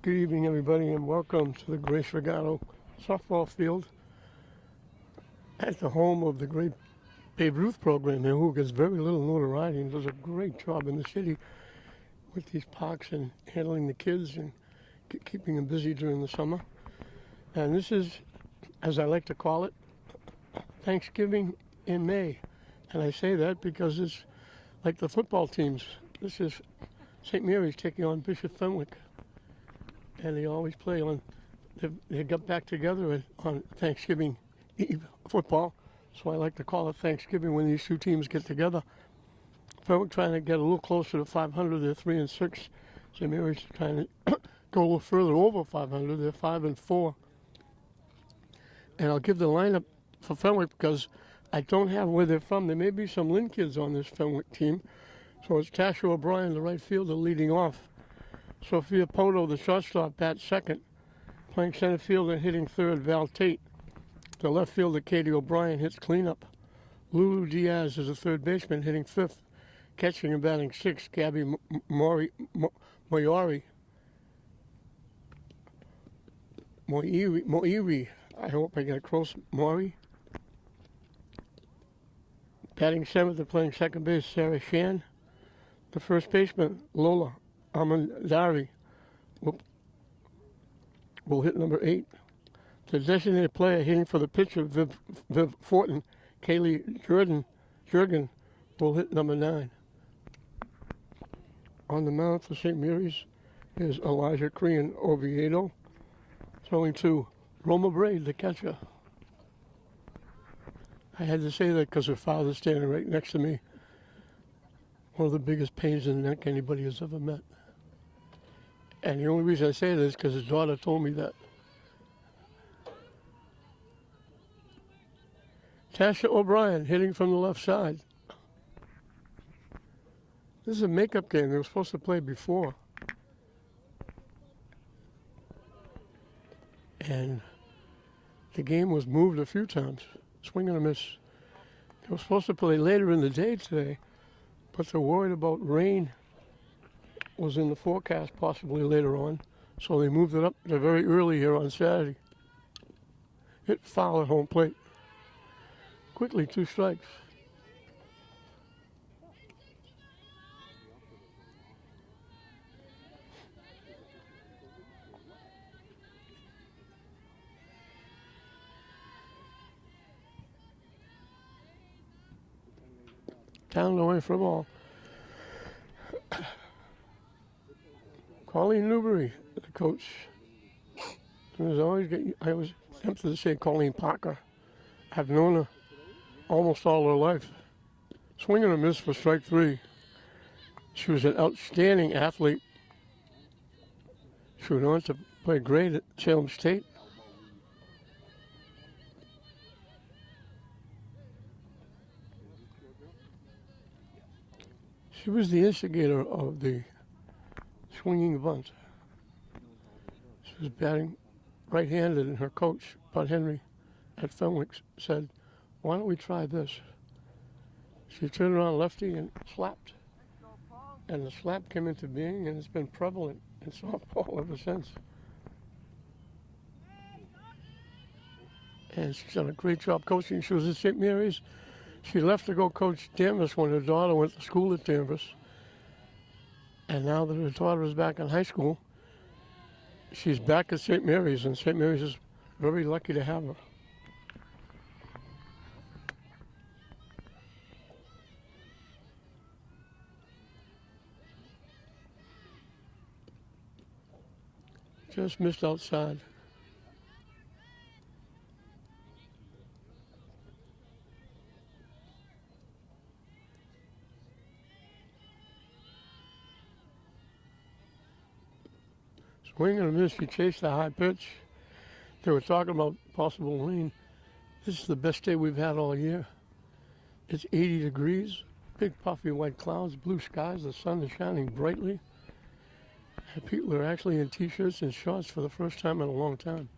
Good evening, everybody, and welcome to the Grace Regato softball field at the home of the great Babe Ruth program here, who gets very little notoriety and does a great job in the city with these parks and handling the kids and keeping them busy during the summer. And this is, as I like to call it, Thanksgiving in May. And I say that because it's like the football teams. This is St. Mary's taking on Bishop Fenwick. And they always play on, they got back together on Thanksgiving Eve football. So I like to call it Thanksgiving when these two teams get together. Fenwick trying to get a little closer to 500. They're 3-6. St. Mary's trying to go a little further over 500. They're 5-4. And I'll give the lineup for Fenwick because I don't have where they're from. There may be some Lynn kids on this Fenwick team. So it's Tasha O'Brien, the right fielder, leading off. Sophia Poto, the shortstop, bats second. Playing center field and hitting third, Val Tate. The left fielder, Katie O'Brien, hits cleanup. Lulu Diaz is a third baseman, hitting fifth. Catching and batting sixth, Gabby Moiri. I hope I get it close. Maury. Batting seventh and playing second base, Sarah Shan. The first baseman, Lola Amandari, will hit number 8. The designated player hitting for the pitcher, Viv Fortin, Kaylee Jurgen, will hit number 9. On the mound for St. Mary's is Elijah Crean Oviedo, throwing to Roma Braid, the catcher. I had to say that because her father's standing right next to me. One of the biggest pains in the neck anybody has ever met. And the only reason I say this is because his daughter told me that. Tasha O'Brien hitting from the left side. This is a makeup game. They were supposed to play before. And the game was moved a few times. Swing and a miss. They were supposed to play later in the day today, but they're worried about rain was in the forecast possibly later on, so they moved it up to very early here on Saturday. Hit foul at home plate. Quickly, 2 strikes. Down and away for the ball. Colleen Newberry, the coach. I was tempted to say Colleen Parker. I've known her almost all her life. Swing and a miss for strike 3. She was an outstanding athlete. She went on to play great at Salem State. She was the instigator of the swinging bunt. She was batting right-handed, and her coach, Bud Henry, at Fenwick, said, "Why don't we try this?" She turned around lefty and slapped. And the slap came into being, and it's been prevalent in softball ever since. And she's done a great job coaching. She was at St. Mary's. She left to go coach Danvers when her daughter went to school at Danvers. And now that her daughter is back in high school, she's back at St. Mary's, and St. Mary's is very lucky to have her. Just missed outside. Swing and a miss, he chased the high pitch. They were talking about possible rain. This is the best day we've had all year. It's 80 degrees, big puffy white clouds, blue skies, the sun is shining brightly. And people are actually in t-shirts and shorts for the first time in a long time.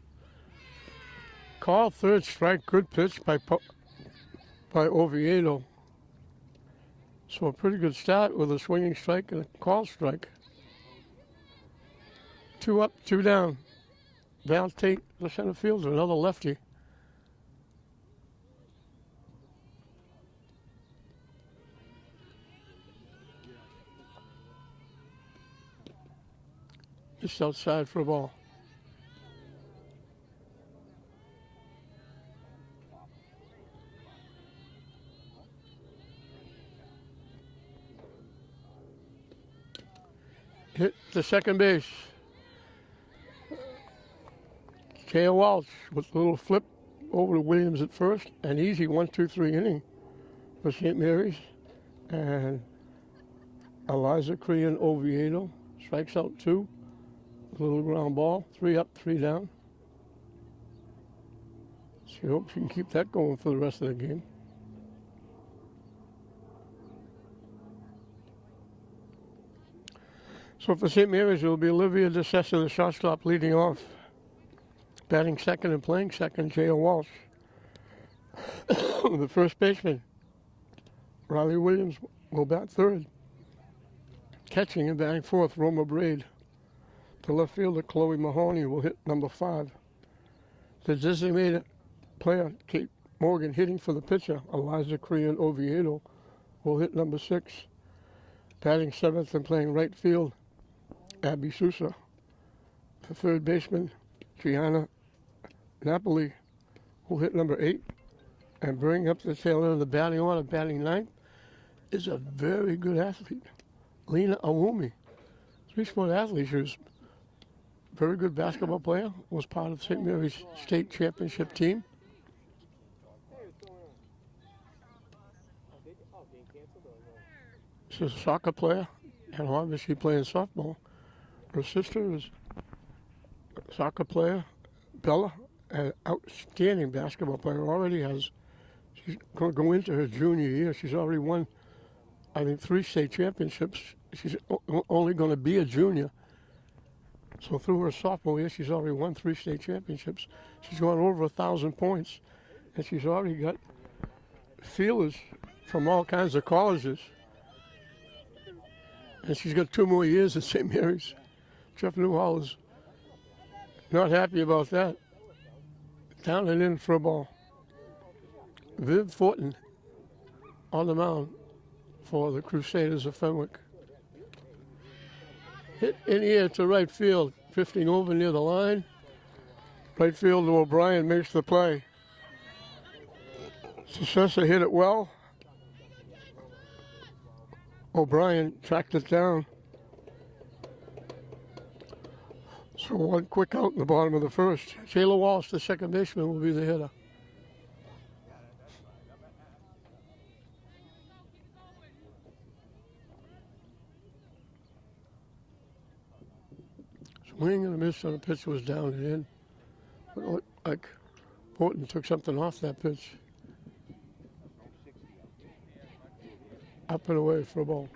Call, third strike, good pitch by Oviedo. So a pretty good start with a swinging strike and a call strike. 2 up, 2 down. Val Tate, the center fielder, another lefty. Just outside for a ball. Hit the second base. J.O. Walsh with a little flip over to Williams at first. An easy 1-2-3 inning for St. Mary's. And Eliza Crean Oviedo strikes out 2. A little ground ball. 3 up, 3 down. She hopes she can keep that going for the rest of the game. So for St. Mary's, it will be Olivia DeCessa, the shortstop, leading off. Batting second and playing second, J.O. Walsh. The first baseman, Riley Williams, will bat third. Catching and batting fourth, Roma Braid. The left fielder, Chloe Mahoney, will hit number 5. The designated player, Kate Morgan, hitting for the pitcher, Eliza Crean Oviedo, will hit number 6. Batting seventh and playing right field, Abby Sousa. The third baseman, Gianna Napoli, will hit number 8. And bringing up the tail end of the batting order, batting ninth, is a very good athlete, Lena Awumi. 3-sport athlete. She was a very good basketball player, was part of St. Mary's state championship team. She's a soccer player, and obviously playing softball. Her sister is a soccer player, Bella, an outstanding basketball player. She's going to go into her junior year. She's already won, I think, 3 state championships. She's only going to be a junior. So through her sophomore year, she's already won 3 state championships. She's gone over 1,000 points, and she's already got feelers from all kinds of colleges. And she's got 2 more years at St. Mary's. Jeff Newhall is not happy about that. Down and in for a ball. Viv Fortin on the mound for the Crusaders of Fenwick. Hit in the air to right field, drifting over near the line. Right fielder O'Brien makes the play. Successor hit it well. O'Brien tracked it down. So 1 quick out in the bottom of the first. Shayla Walsh, the second baseman, will be the hitter. Swing and a miss on the pitch, was down and in. It looked like Porton took something off that pitch. Up and away for a ball.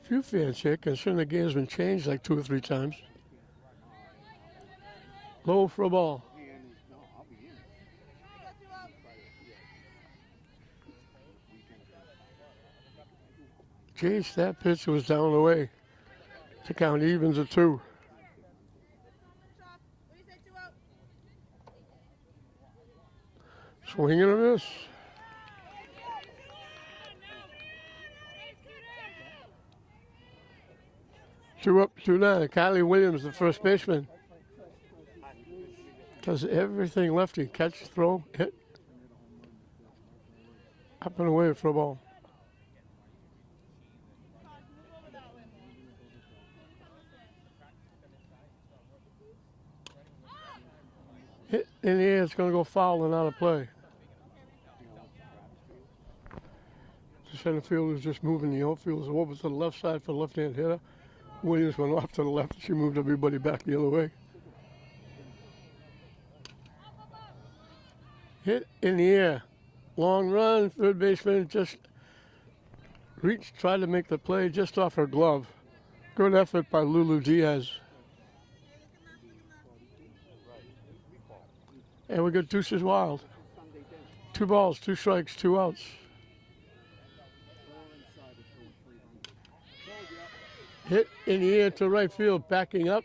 Few fans here, considering the game's been changed like 2 or 3 times. Low for a ball. Changed that pitch, was down the way to count evens at 2. Swing and a miss. Two up, 2 down. Kylie Williams, the first baseman, does everything lefty. Catch, throw, hit. Up and away for a ball. Hit in the air, it's going to go foul and out of play. The center fielder is just moving the outfield over to the left side for the left-hand hitter. Williams went off to the left. She moved everybody back the other way. Hit in the air. Long run. Third baseman just reached, tried to make the play just off her glove. Good effort by Lulu Diaz. And we got Deuces Wild. 2 balls, 2 strikes, 2 outs. Hit in the air to right field, backing up.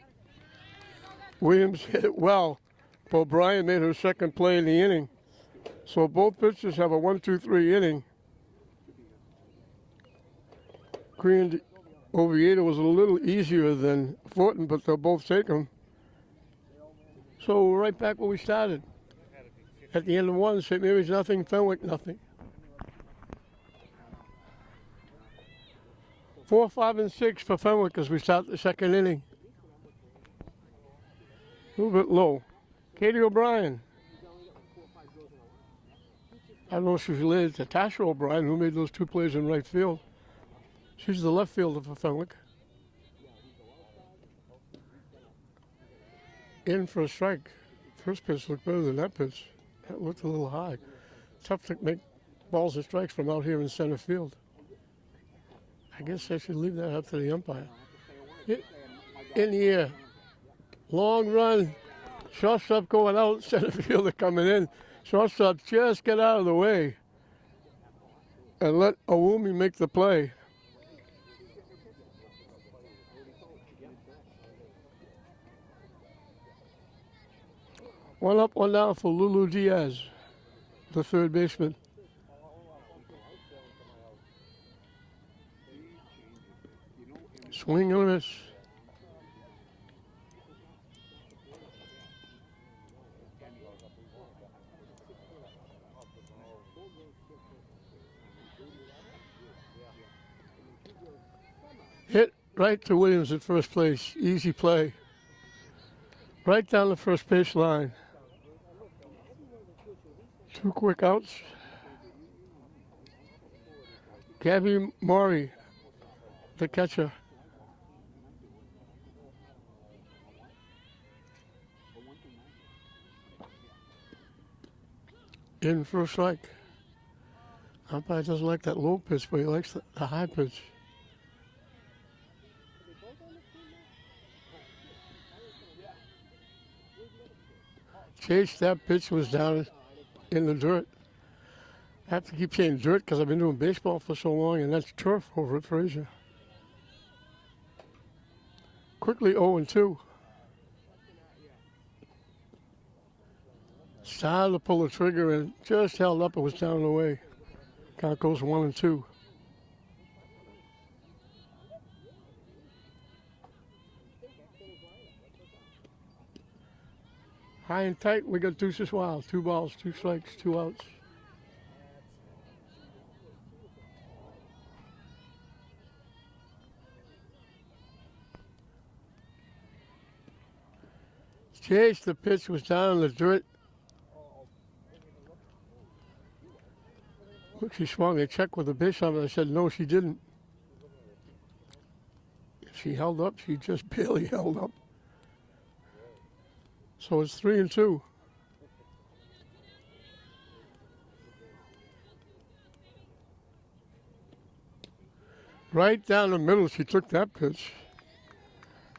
Williams hit it well. O'Brien made her second play in the inning. So both pitchers have a 1-2-3 inning. Green Oviedo was a little easier than Fortin, but they'll both take them. So we're right back where we started. At the end of one, St. Mary's nothing, Fenwick nothing. 4, 5, and 6 for Fenwick as we start the second inning. A little bit low. Katie O'Brien. I don't know if she's related to Tasha O'Brien, who made those 2 plays in right field. She's the left fielder for Fenwick. In for a strike. First pitch looked better than that pitch. That looked a little high. Tough to make balls and strikes from out here in center field. I guess I should leave that up to the umpire. Hit in the air. Long run. Shortstop going out. Center fielder coming in. Shortstop just get out of the way and let Awumi make the play. One up, one down for Lulu Diaz, the third baseman. Swing and a miss. Hit right to Williams at first place. Easy play. Right down the first base line. 2 quick outs. Gabby Maury, the catcher. In for a strike. Umpire doesn't like that low pitch, but he likes the high pitch. Chase, that pitch was down in the dirt. I have to keep saying dirt because I've been doing baseball for so long, and that's turf over at Fraser. Quickly 0-2. Started to pull the trigger and just held up. It was down the way. Count goes 1-2. High and tight, we got deuces wild. 2 balls, 2 strikes, 2 outs. Chase, the pitch was down in the dirt. Look, she swung. They checked with the base on it. I said, no, she didn't. If she held up, she just barely held up. So it's 3-2. Right down the middle, she took that pitch.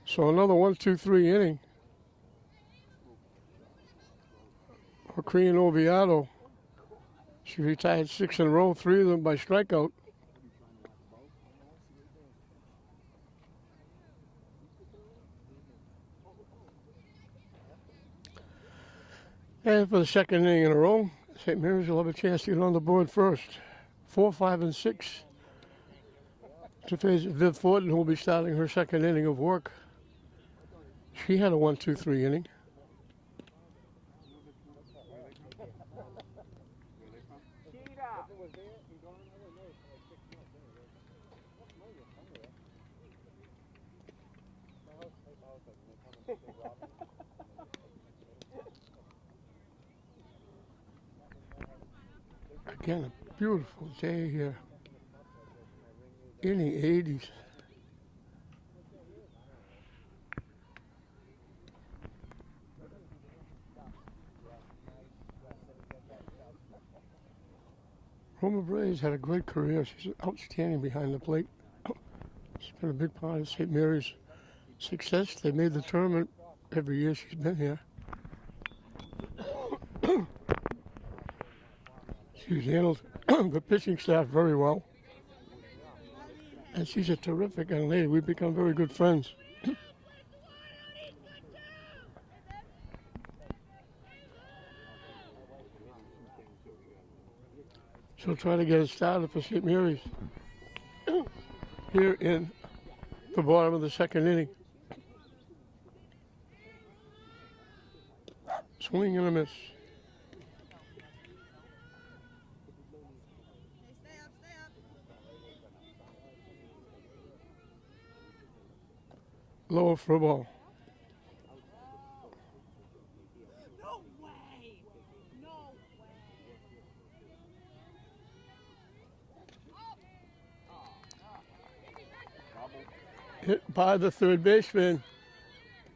So another 1-2-3 inning. Korean Oviedo. She retired 6 in a row, 3 of them by strikeout. And for the second inning in a row, St. Mary's will have a chance to get on the board first. 4, 5, and 6 to face Viv Fortin, who will be starting her second inning of work. She had a 1-2-3 inning. Again, a beautiful day here in the 80s. Roma Braves had a great career. She's outstanding behind the plate. She's been a big part of St. Mary's success. They made the tournament every year she's been here. She's handled the pitching staff very well. And she's a terrific young lady. We've become very good friends. She'll try to get it started for St. Mary's here in the bottom of the second inning. Swing and a miss. Low for a ball. No way! No way! Hit by the third baseman.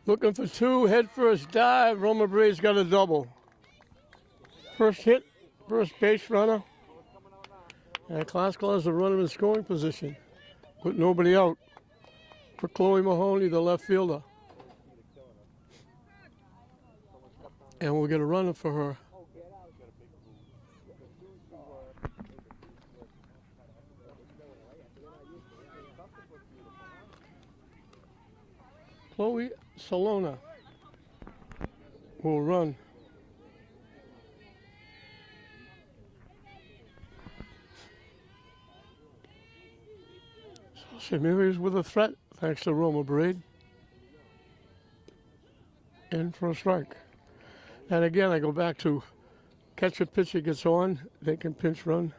Looking for two, head first dive. Roma Brade's got a double. First hit, first base runner. And Claskell has a runner in scoring position with nobody out for Chloe Mahoney, the left fielder. And we'll get a runner for her. Chloe Salona will run. So St. Mary's with a threat, thanks to Roma Brade. In for a strike. And again, I go back to catcher pitcher gets on, they can pinch run.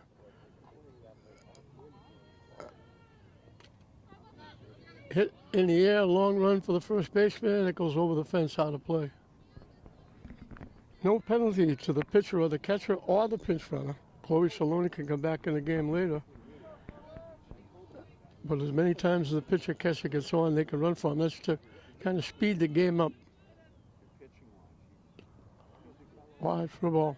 Hit in the air, long run for the first baseman. It goes over the fence, out of play. No penalty to the pitcher or the catcher or the pinch runner. Chloe Saloni can come back in the game later. But as many times as the pitcher catcher gets on, they can run for him. That's to kind of speed the game up. Wide for the ball.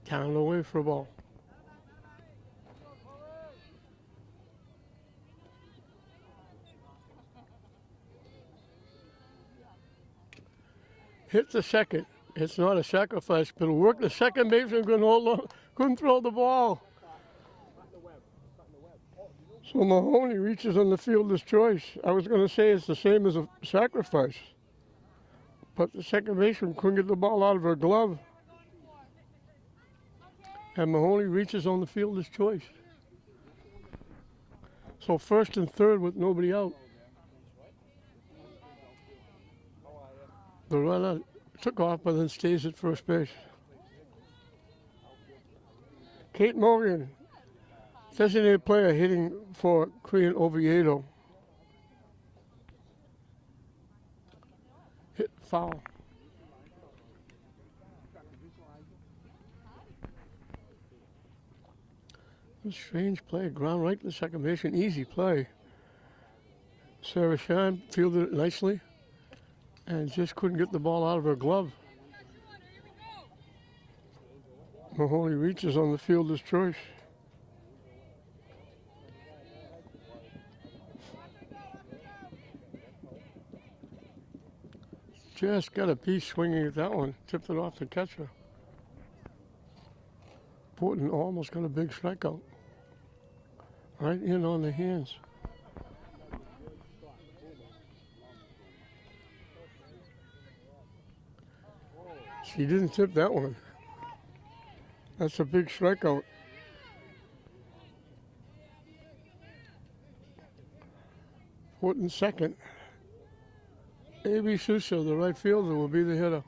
Down away for a ball. Hit the second. It's not a sacrifice, but it'll work. The second baseman couldn't hold on, couldn't throw the ball. So Mahoney reaches on the fielder's choice. I was going to say it's the same as a sacrifice, but the second baseman couldn't get the ball out of her glove. And Mahoney reaches on the fielder's choice. So first and third with nobody out. The runner took off but then stays at first base. Kate Morgan, designated player, hitting for Korean Oviedo. Hit foul. A strange play, ground right to the second base, an easy play. Sarah Shine fielded it nicely and just couldn't get the ball out of her glove. Mahoney reaches on the fielder's choice. Just got a piece swinging at that one, tipped it off the catcher. Fortin almost got a big strikeout. Right in on the hands. She didn't tip that one. That's a big strikeout. Fortin second. A.B. Suso, the right fielder, will be the hitter.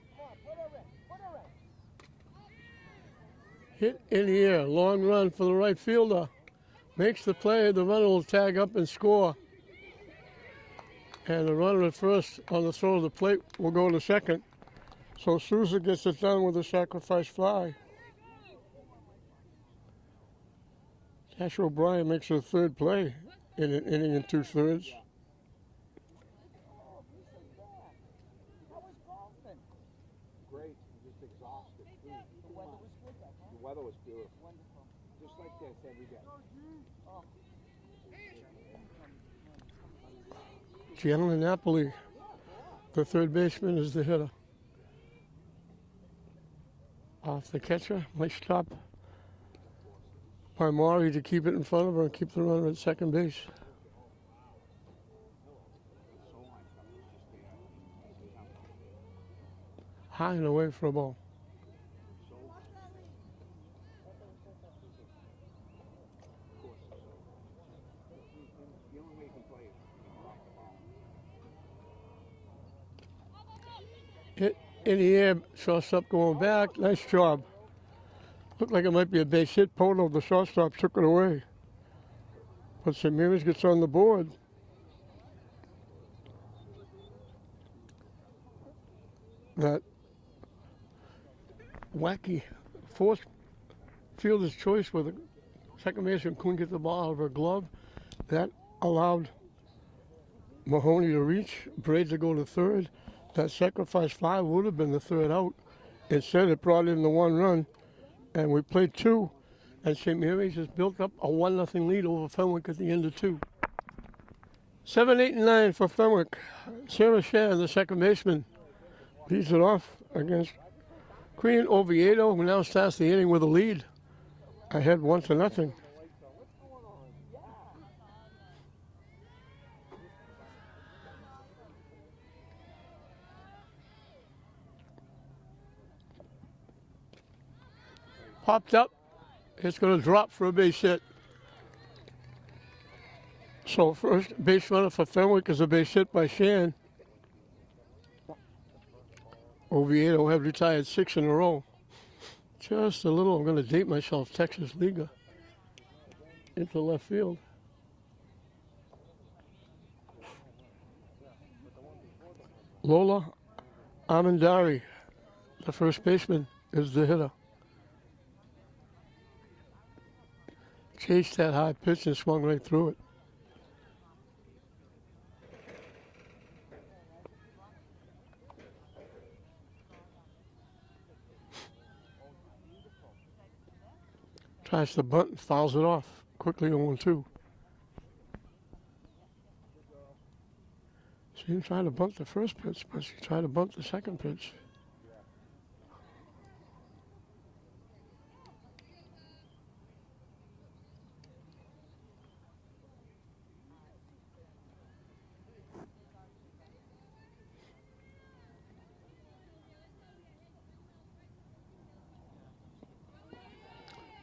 Hit in the air, long run for the right fielder. Makes the play, the runner will tag up and score. And the runner at first on the throw of the plate will go to second. So Sousa gets it done with a sacrifice fly. Cash O'Brien makes her third play in an inning and 2/3. Great, just exhausted. The weather was good, huh? The weather was beautiful. Wonderful. Just like this every day. Gianna Napoli, the third baseman, is the hitter. Off the catcher. Nice stop by Maury to keep it in front of her and keep the runner at second base. High and away for a ball. Hit in the air, shortstop going back. Nice job. Looked like it might be a base hit. Poto, the shortstop, took it away. But St. Mary's gets on the board. That wacky forced fielder's choice where the second baseman couldn't get the ball out of her glove. That allowed Mahoney to reach, Braid to go to third. That sacrifice fly would have been the third out. Instead, it brought in the one run, and we played two, and St. Mary's has built up a 1-0 lead over Fenwick at the end of two. 7, 8, and 9 for Fenwick. Sarah Shan, the second baseman, leads it off against Queen Oviedo, who now starts the inning with a lead, ahead 1-0. Popped up. It's going to drop for a base hit. So first base runner for Fenwick is a base hit by Shan. Oviedo have retired 6 in a row. Just a little, I'm going to date myself, Texas Liga into left field. Lola Amandari, the first baseman, is the hitter. Chased that high pitch and swung right through it. Tries to bunt and fouls it off. Quickly 0-2. She didn't try to bunt the first pitch, but she tried to bunt the second pitch.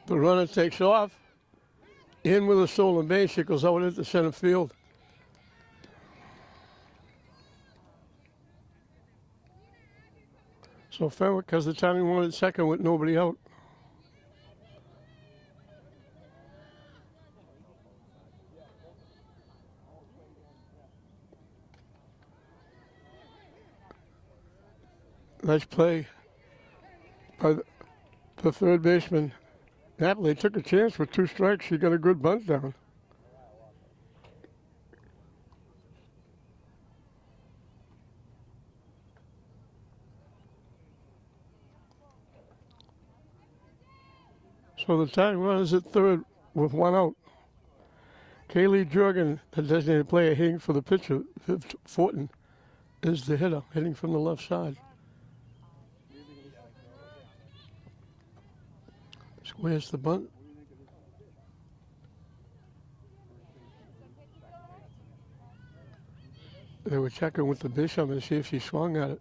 The runner takes off, in with a stolen base. It goes out into center field. So Fenwick has the timing one at second with nobody out. Nice play by the third baseman. Napoli took a chance with 2 strikes. She got a good bunt down. So the tying run is at third with 1 out. Kaylee Jurgen, the designated player hitting for the pitcher, Viv Fortin, is the hitter, hitting from the left side. Squares the bunt. They were checking with the bishop and see if she swung at it.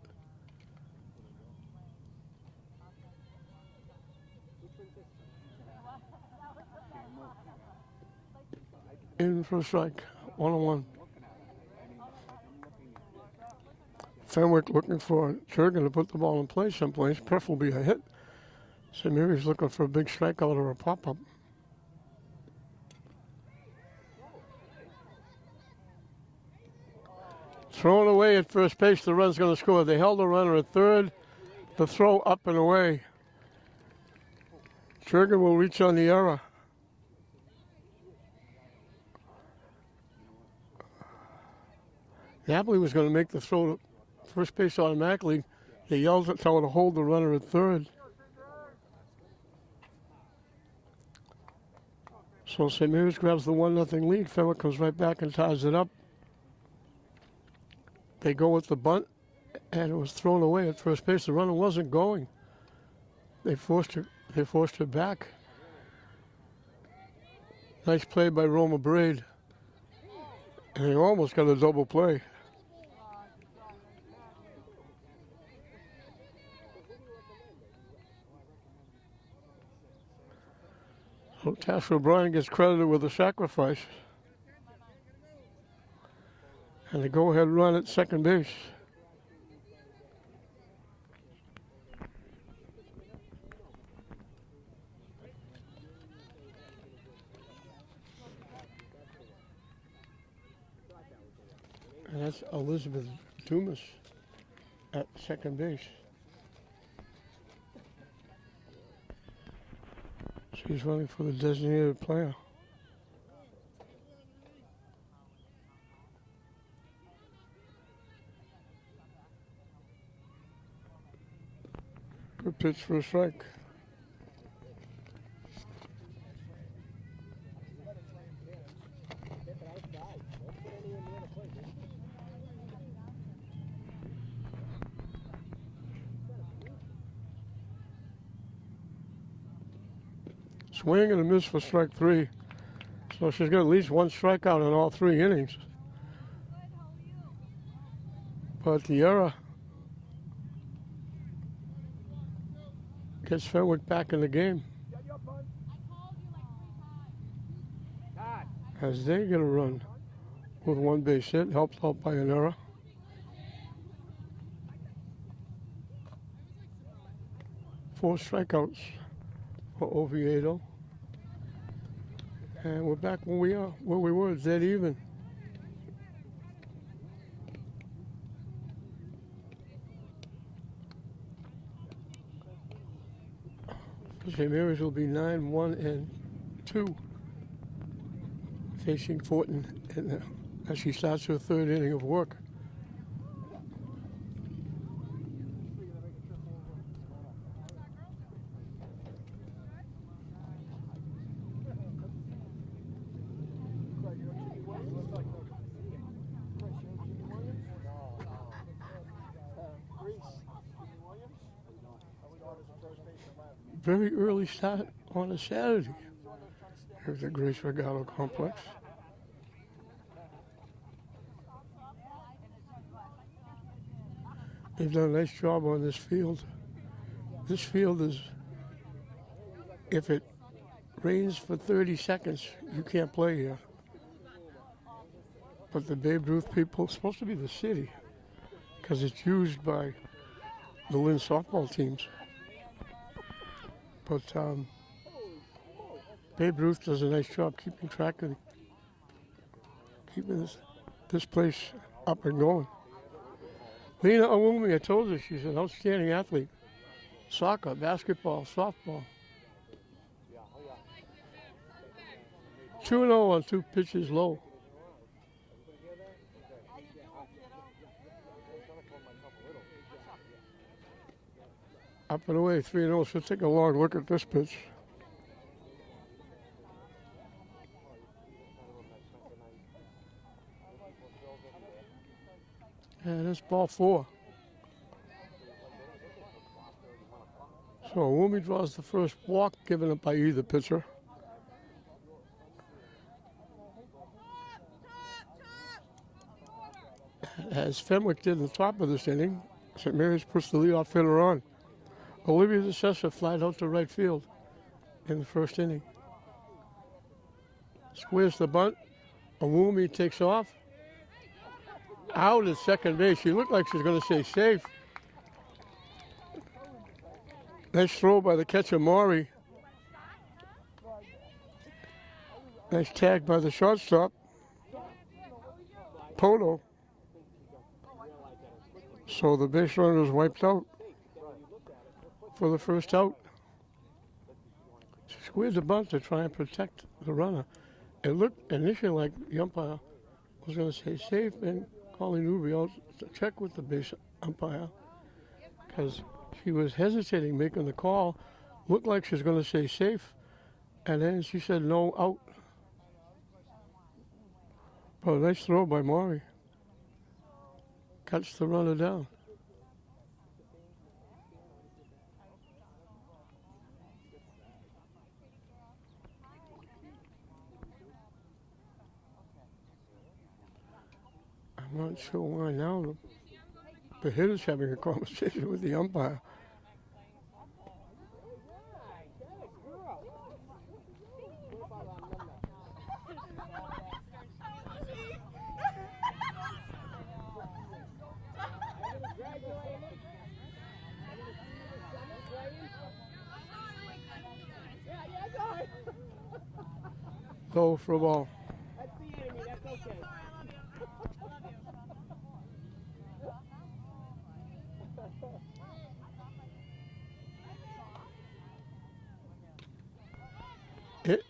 In for a strike, 1-1. Fenwick looking for Jurgen to put the ball in play someplace, preferably a hit. St. Mary's looking for a big strikeout or a pop-up. Thrown away at first base, the run's going to score. They held the runner at third. The throw up and away. Jurgen will reach on the error. Napoli was going to make the throw to first base automatically. They yelled at someone to hold the runner at third. So St. Mary's grabs the 1-0 lead. Fenwick comes right back and ties it up. They go with the bunt, and it was thrown away at first base. The runner wasn't going. They forced her back. Nice play by Roma Braid. And they almost got a double play. So Tasha O'Brien gets credited with a sacrifice. And the go-ahead run at second base. And that's Elizabeth Dumas at second base. She's running for the designated player. Good pitch for a strike. Swing and a miss for strike three. So she's got at least one strikeout in all 3 innings. But the error gets Fenwick back in the game. As they get a run with 1 base hit, helped out by an error. Four strikeouts for Oviedo. And we're back where we were, dead even. St. Mary's will be 9-1-2, facing Fortin as she starts her 3rd inning of work. Very early start on a Saturday here at the Grace Regatta Complex. They've done a nice job on this field. This field is, if it rains for 30 seconds, you can't play here. But the Babe Ruth people, it's supposed to be the city, because it's used by the Lynn softball teams. But Babe Ruth does a nice job keeping track of keeping this place up and going. Lena Awumi, I told her, she's an outstanding athlete. Soccer, basketball, softball. 2-0 on 2 pitches low. Up and away, 3-0. So take a long look at this pitch. And it's ball 4. So Wumi draws the first walk given up by either pitcher. As Fenwick did in the top of this inning, St. Mary's puts the leadoff hitter on. Olivia DeCessa flied out to right field in the first inning. Squares the bunt. Awumi takes off. Out at second base. She looked like she was going to say safe. Nice throw by the catcher, Maury. Nice tag by the shortstop, Poto. So the base runner was wiped out for the first out. She squeezed the bunt to try and protect the runner. It looked initially like the umpire was going to say safe and calling Rubio to check with the base umpire because she was hesitating making the call. Looked like she was going to say safe, and then she said no, out. But a nice throw by Maury. Cuts the runner down. I'm not sure why now. The hitter's having a conversation with the umpire. Go for a ball. That's the enemy, that's okay.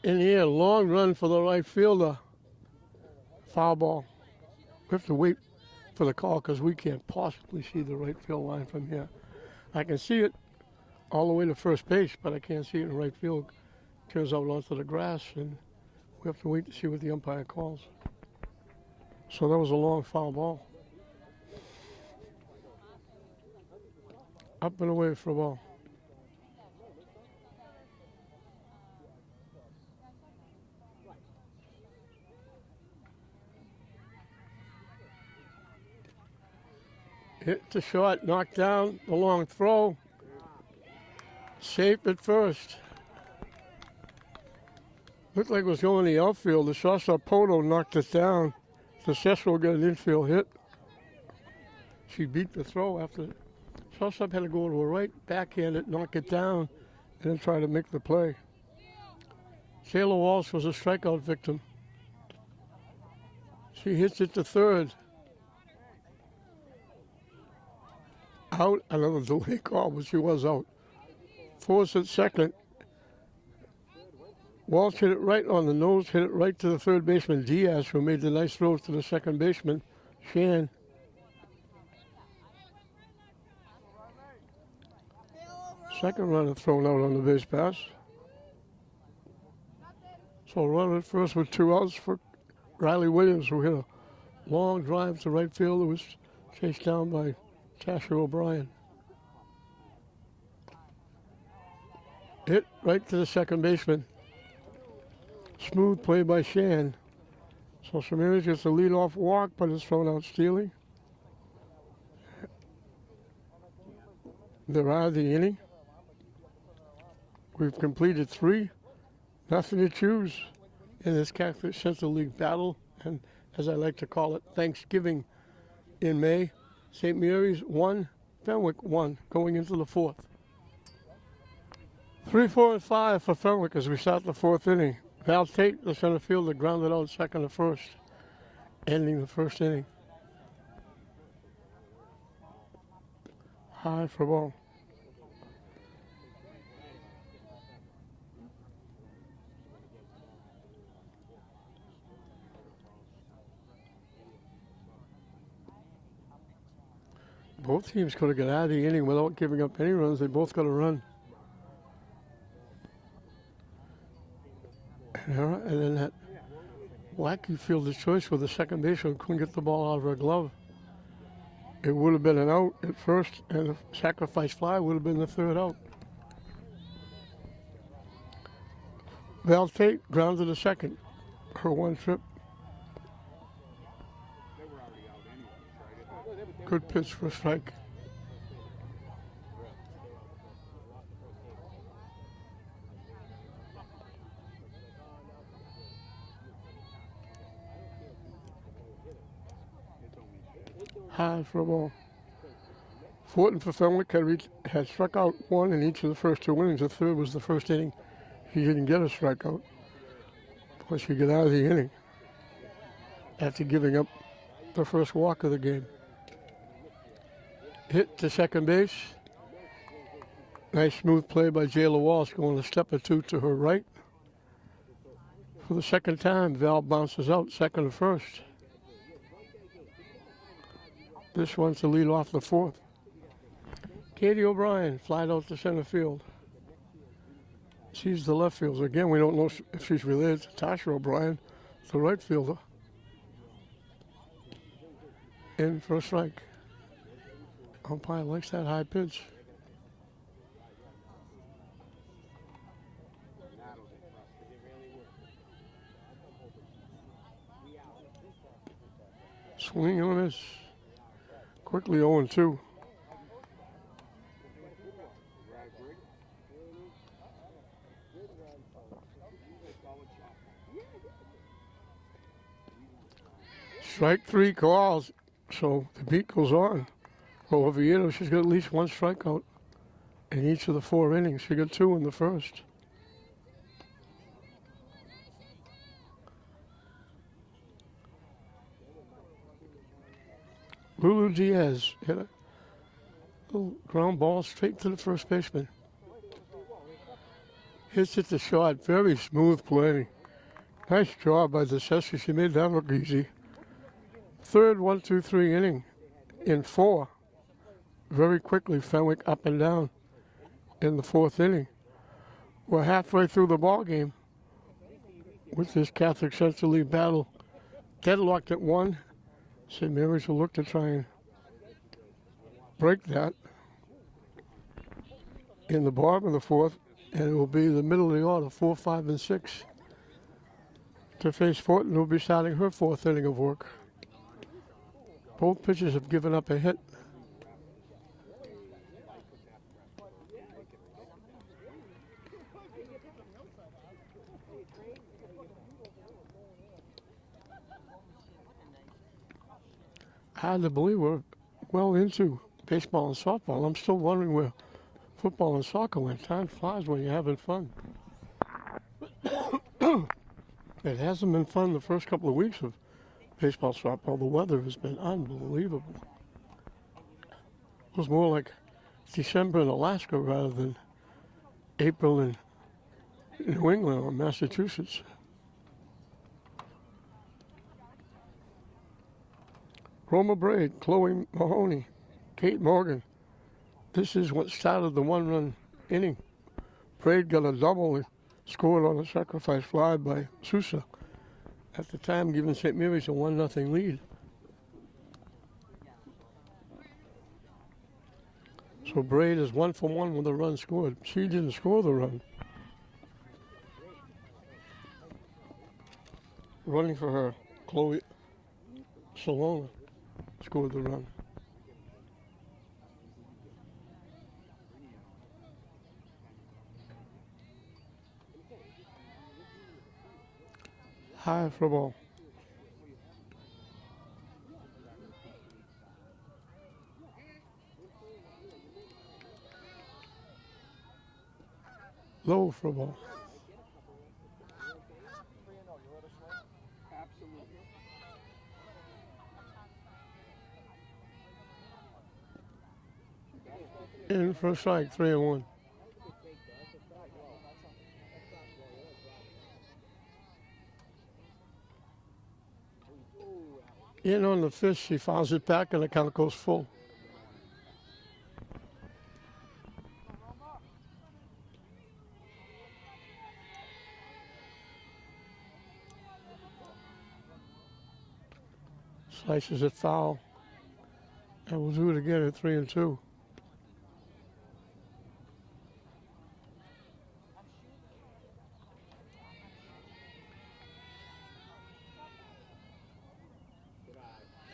In the air, long run for the right fielder. Foul ball. We have to wait for the call because we can't possibly see the right field line from here. I can see it all the way to first base, but I can't see it in right field. Turns out onto the grass, and we have to wait to see what the umpire calls. So that was a long foul ball. Up and away for a ball. Hit to short, knocked down, the long throw. Safe at first. Looked like it was going in the outfield. The shortstop Poto knocked it down. The Cecil got an infield hit. She beat the throw after. Shortstop had to go to a right, backhand it, knock it down, and then try to make the play. Taylor Walsh was a strikeout victim. She hits it to third. Out, another delay call, but she was out. Force at second. Walsh hit it right on the nose, hit it right to the third baseman, Diaz, who made the nice throw to the second baseman, Shan. Second runner thrown out on the base pass. So a runner at first with 2 outs for Riley Williams, who hit a long drive to right field. It was chased down by Tasha O'Brien. Hit right to the second baseman. Smooth play by Shan. So Samaras gets a leadoff walk, but it's thrown out stealing. They're out of the inning. We've completed 3. Nothing to choose in this Catholic Central League battle, and as I like to call it, Thanksgiving in May. St. Mary's 1, Fenwick 1, going into the 4th. 3, 4, and 5 for Fenwick as we start the 4th inning. Val Tate, the center fielder, grounded out second to first, ending the 1st inning. High for ball. Both teams could have got out of the inning without giving up any runs. They both got a run. And then that wacky fielder's choice with the second baseman couldn't get the ball out of her glove. It would have been an out at first, and the sacrifice fly would have been the 3rd out. Val Tate grounded to second. Her 1 trip. Good pitch for a strike. High for a ball. Fortin for Fenwick had struck out 1 in each of the first 2 innings. The 3rd was the 1st inning. He didn't get a strikeout. Plus, he got out of the inning after giving up the first walk of the game. Hit to second base. Nice smooth play by Jayla Walsh, going a step or 2 to her right. For the second time, Val bounces out second to first. This one's to lead off the 4th. Katie O'Brien flied out to center field. She's the left fielder. Again, we don't know if she's related to Tasha O'Brien, the right fielder. In for a strike. Umpire likes that high pitch. Swing on this. Quickly 0-2. Strike 3 calls, so the beat goes on. Well, Oviedo, she's got at least 1 strikeout in each of the 4 innings. She got 2 in the first. Lulu Diaz hit a little ground ball straight to the first baseman. Hits it to short. Very smooth play. Nice job by DeCessi. She made that look easy. Third 1-2-3 inning in 4. Very quickly, Fenwick up and down in the 4th inning. We're halfway through the ball game with this Catholic Central League battle. Deadlocked at 1. St. Mary's will look to try and break that in the bottom of the 4th, and it will be the middle of the order, 4, 5, and 6. To face Fortin, who will be starting her 4th inning of work. Both pitchers have given up a hit. Hard to believe we're well into baseball and softball. I'm still wondering where football and soccer went. Time flies when you're having fun. It hasn't been fun the first couple of weeks of baseball, softball. The weather has been unbelievable. It was more like December in Alaska rather than April in New England or Massachusetts. Roma Braid, Chloe Mahoney, Kate Morgan. This is what started the 1-run inning. Braid got a double and scored on a sacrifice fly by Sousa. At the time, giving St. Mary's a 1-0 lead. So Braid is 1 for 1 with a run scored. She didn't score the run. Running for her, Chloe Solona scored the run. High for ball. Low for ball. In for a strike, 3-1. In on the fish, she fouls it back and the count goes full. Slices it foul. And we'll do it again at 3-2.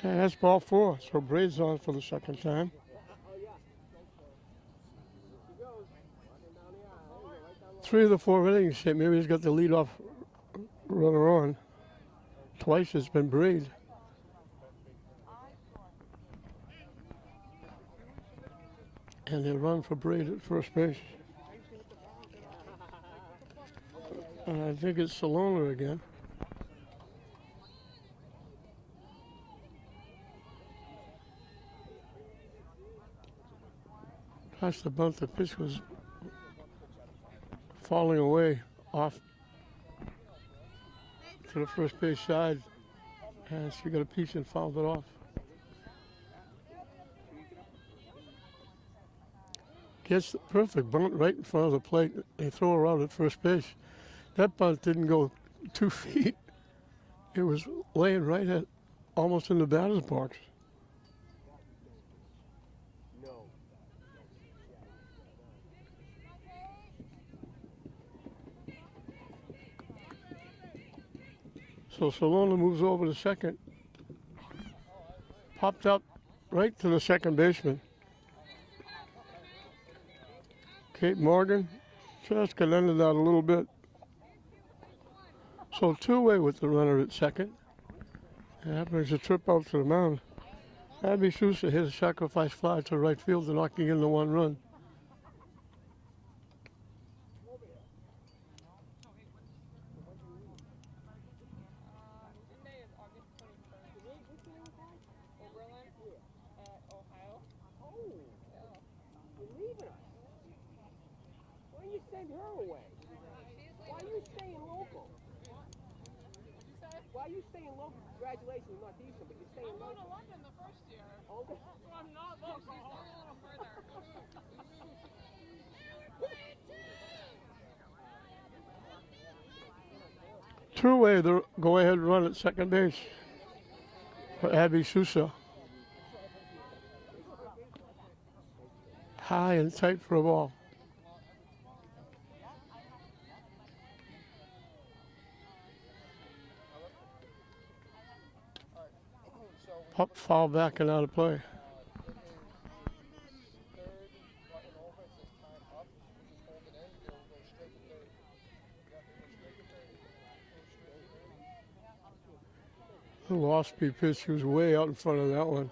And that's ball 4, so Braid's on for the second time. Three of the 4 innings, St. Mary's got the leadoff runner on. Twice it's been Braid. And they run for Braid at first base. And I think it's Solona again. Tries to bunt, the pitch was falling away off to the first base side, and she got a piece and fouled it off. Gets the perfect bunt right in front of the plate. They throw her out at first base. That bunt didn't go 2 feet. It was laying right at almost in the batter's box. So Solona moves over to second. Popped up right to the second baseman. Kate Morgan just got under that a little bit. So two-way with the runner at second. And that brings a trip out to the mound. Abby Sousa hit a sacrifice fly to right field, knocking in the one run. Sunday is August 21st. Oberlin at Ohio. Oh, you're leaving us. Why don't you send her away? Why are you staying local? Why are you staying local? Congratulations, not decent, but you're staying local. I'm going to London the first year. Okay. So I'm not local. She's a little further. Two-way, the go-ahead run at second base for Abby Sousa. High and tight for a ball. Pop foul back and out of play. The off-speed pitch, he was way out in front of that one.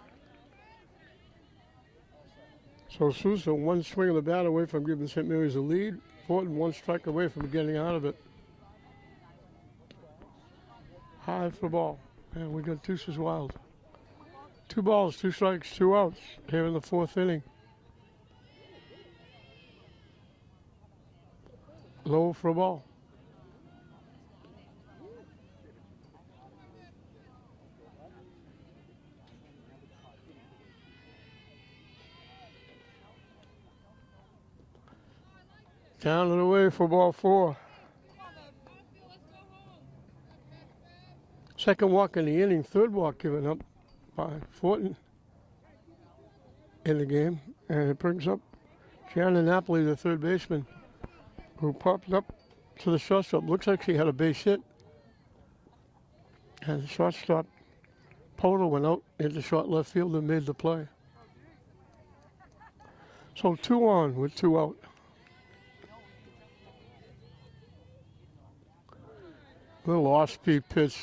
So Sousa, one swing of the bat away from giving St. Mary's a lead. Fortin, one strike away from getting out of it. High for ball. And we got deuces wild. 2 balls, 2 strikes, 2 outs here in the 4th inning. Low for a ball. Down and away for ball 4. Second walk in the inning, 3rd walk given up by Fortin in the game. And it brings up Gianna Napoli, the 3rd baseman, who popped up to the shortstop. Looks like she had a base hit. And the shortstop, Poto, went out into short left field and made the play. So 2 on with 2 out. Little off-speed pitch,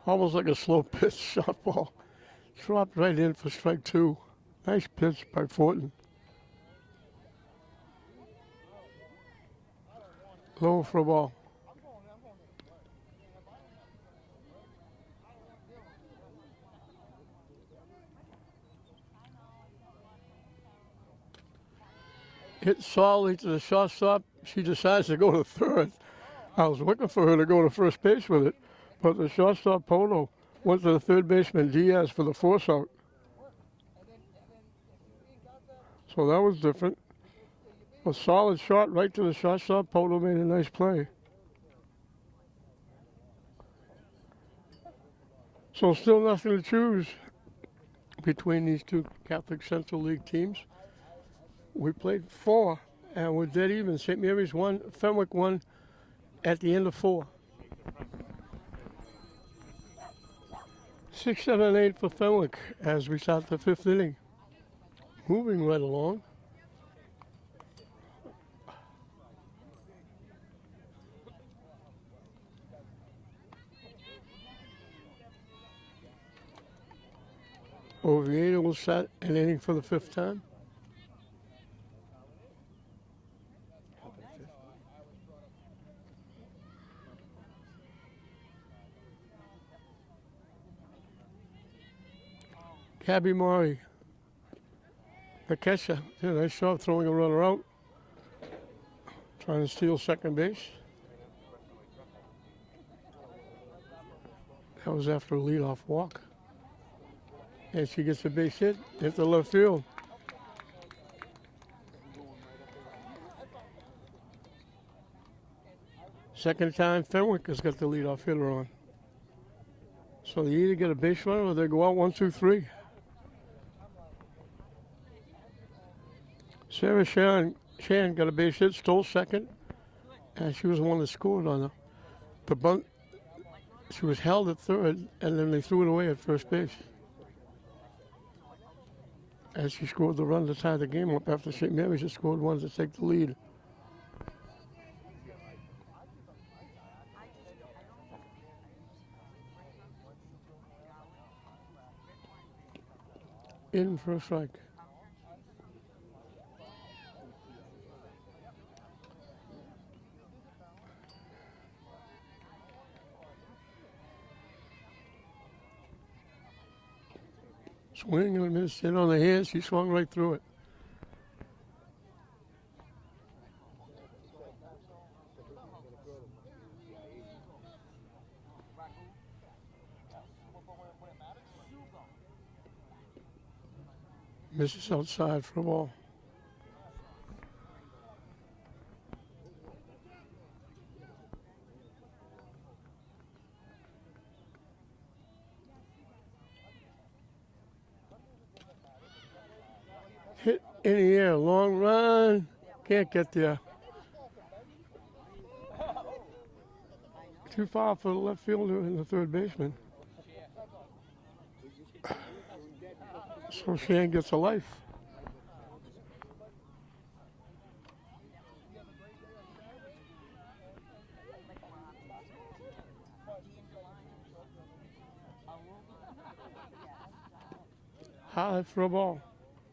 almost like a slow pitch softball. Dropped right in for strike 2. Nice pitch by Fortin. Low for a ball. Hit solidly to the shortstop. She decides to go to 3rd. I was looking for her to go to first base with it, but the shortstop, Poto, went to the 3rd baseman, Diaz, for the force out. So that was different. A solid shot right to the shortstop. Poto made a nice play. So still nothing to choose between these two Catholic Central League teams. We played 4, and we're dead even. St. Mary's won, Fenwick won at the end of 4. 6, 7, 8 for Fenwick as we start the 5th inning. Moving right along. Oviedo will set an inning for the 5th time. Gabby Maury, the catcher, did a nice job throwing a runner out. Trying to steal second base. That was after a leadoff walk. And she gets a base hit into left field. Second time Fenwick has got the leadoff hitter on. So they either get a base runner or they go out 1, 2, 3. Sarah Shan got a base hit, stole second, and she was the one that scored on the bunt. She was held at 3rd, and then they threw it away at first base. as she scored the run to tie the game up after St. Mary's had scored one to take the lead. In for a strike. Swing and a miss, hit on the hands. She swung right through it. Misses outside for a ball. Hit in the air, long run, can't get there. Too far for the left fielder and the third baseman. So Shan gets a life. High for a ball.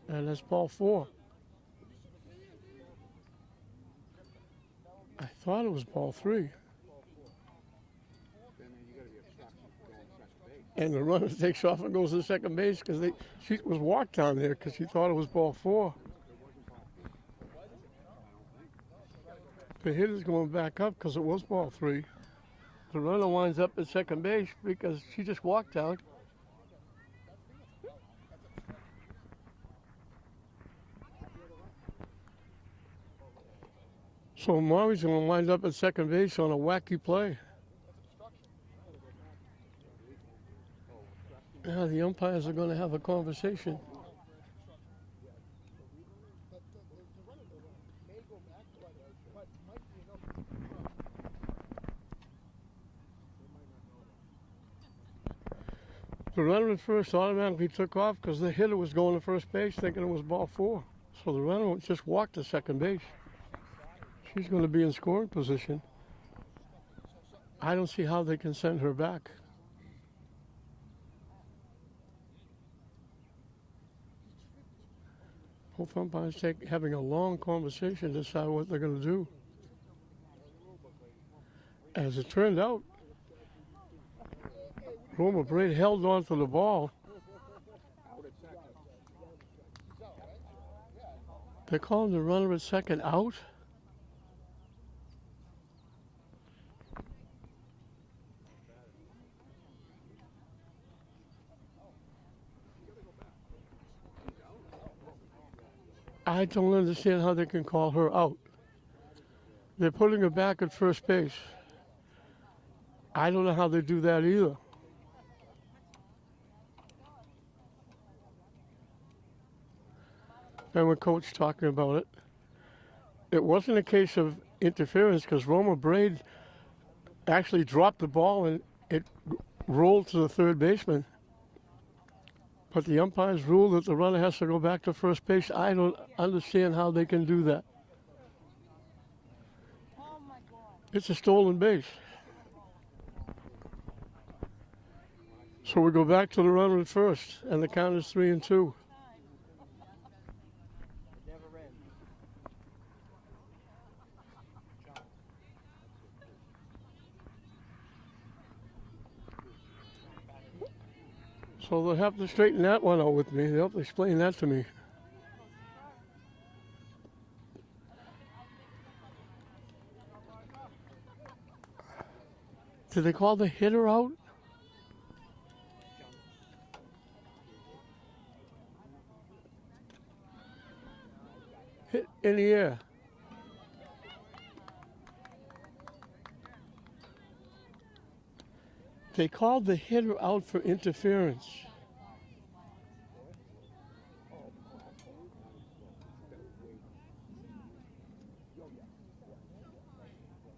And that's ball 4. I thought it was ball 3. And the runner takes off and goes to second base because she was walked down there because she thought it was ball 4. The hitter's going back up because it was ball 3. The runner winds up at second base because she just walked down. So Maury's going to wind up at second base on a wacky play. Now the umpires are going to have a conversation. The runner at first automatically took off because the hitter was going to first base thinking it was ball 4. So the runner just walked to second base. She's going to be in scoring position. I don't see how they can send her back. Both umpires having a long conversation to decide what they're going to do. As it turned out, Roma Braid held on to the ball. They're calling the runner at second out. I don't understand how they can call her out. They're putting her back at first base. I don't know how they do that either. And with Coach talking about it, it wasn't a case of interference because Roma Braid actually dropped the ball and it rolled to the third baseman. But the umpires rule that the runner has to go back to first base. I don't understand how they can do that. It's a stolen base. So we go back to the runner at first, and the count is 3-2. So they'll have to straighten that one out with me. They'll have to explain that to me. Did they call the hitter out? Hit in the air. They called the hitter out for interference.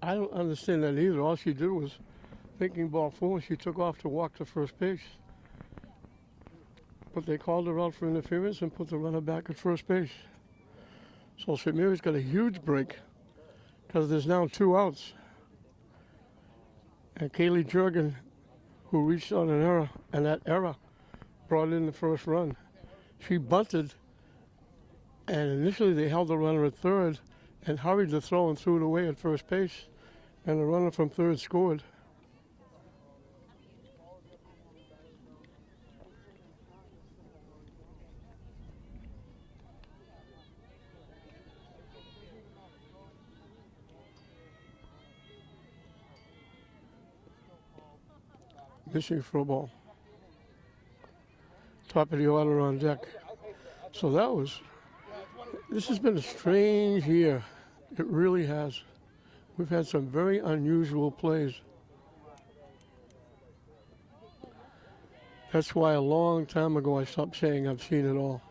I don't understand that either. All she did was thinking ball 4, she took off to walk to first base. but they called her out for interference and put the runner back at first base. So St. Mary's got a huge break because there's now 2 outs. And Kaylee Jurgen, who reached on an error, and that error brought in the first run. She bunted, and initially they held the runner at third and hurried the throw and threw it away at first base, and the runner from third scored. Missing for a ball. Top of the order on deck. So this has been a strange year. It really has. We've had some very unusual plays. That's why a long time ago I stopped saying I've seen it all.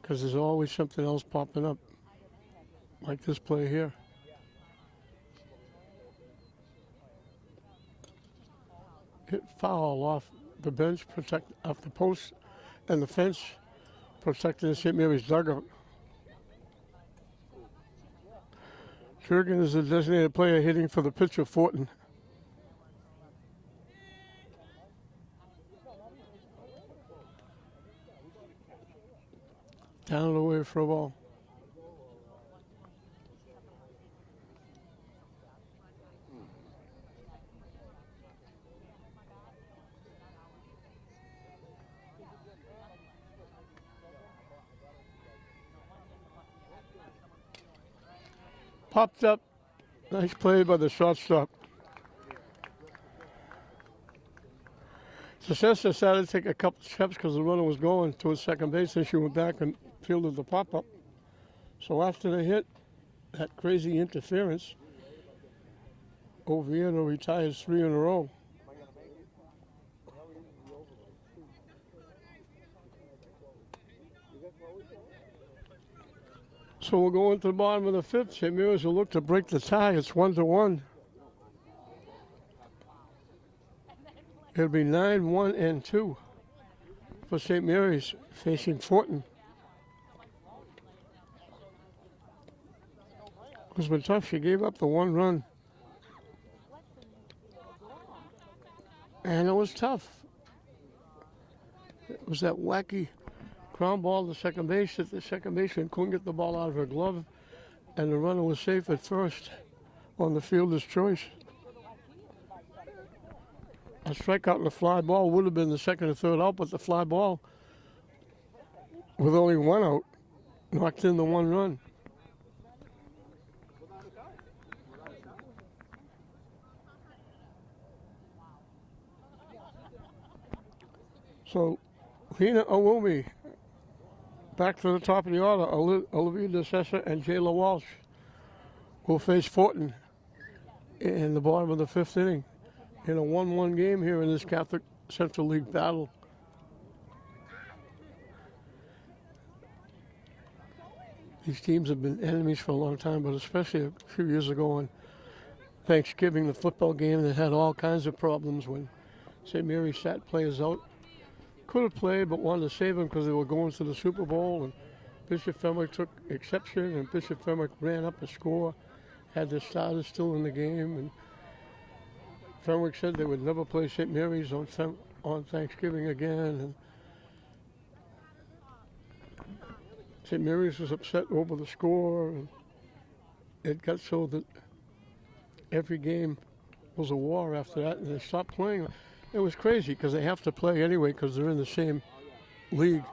Because there's always something else popping up. Like this play here. Hit foul off the bench, off the post and the fence, protecting the St. Mary's dugout. Jurgen is the designated player hitting for the pitcher, Fortin. Down and away for a ball. Popped up. Nice play by the shortstop. Success decided to take a couple steps because the runner was going towards second base, and she went back and fielded the pop-up. So after the hit, that crazy interference, Oviedo retires 3 in a row. So we'll go into the bottom of the 5th. St. Mary's will look to break the tie. It's 1-1. It'll be 9-1-2 for St. Mary's facing Fortin. It's been tough. She gave up the 1 run. And it was tough. It was that wacky ground ball to second base that the second baseman couldn't get the ball out of her glove, and the runner was safe at first on the fielder's choice. A strikeout and a fly ball would have been the second or third out, but the fly ball, with only 1 out, knocked in the 1 run. So, Lena Awumi, back to the top of the order. Olivia DeCessa and Jayla Walsh will face Fortin in the bottom of the 5th inning in a 1-1 game here in this Catholic Central League battle. These teams have been enemies for a long time, but especially a few years ago on Thanksgiving, the football game that had all kinds of problems when St. Mary sat players out. Could have played, but wanted to save them because they were going to the Super Bowl, and Bishop Fenwick took exception, and Bishop Fenwick ran up a score, had the starters still in the game, and Fenwick said they would never play St. Mary's on Thanksgiving again, and St. Mary's was upset over the score, and it got so that every game was a war after that, and they stopped playing. It was crazy because they have to play anyway because they're in the same league.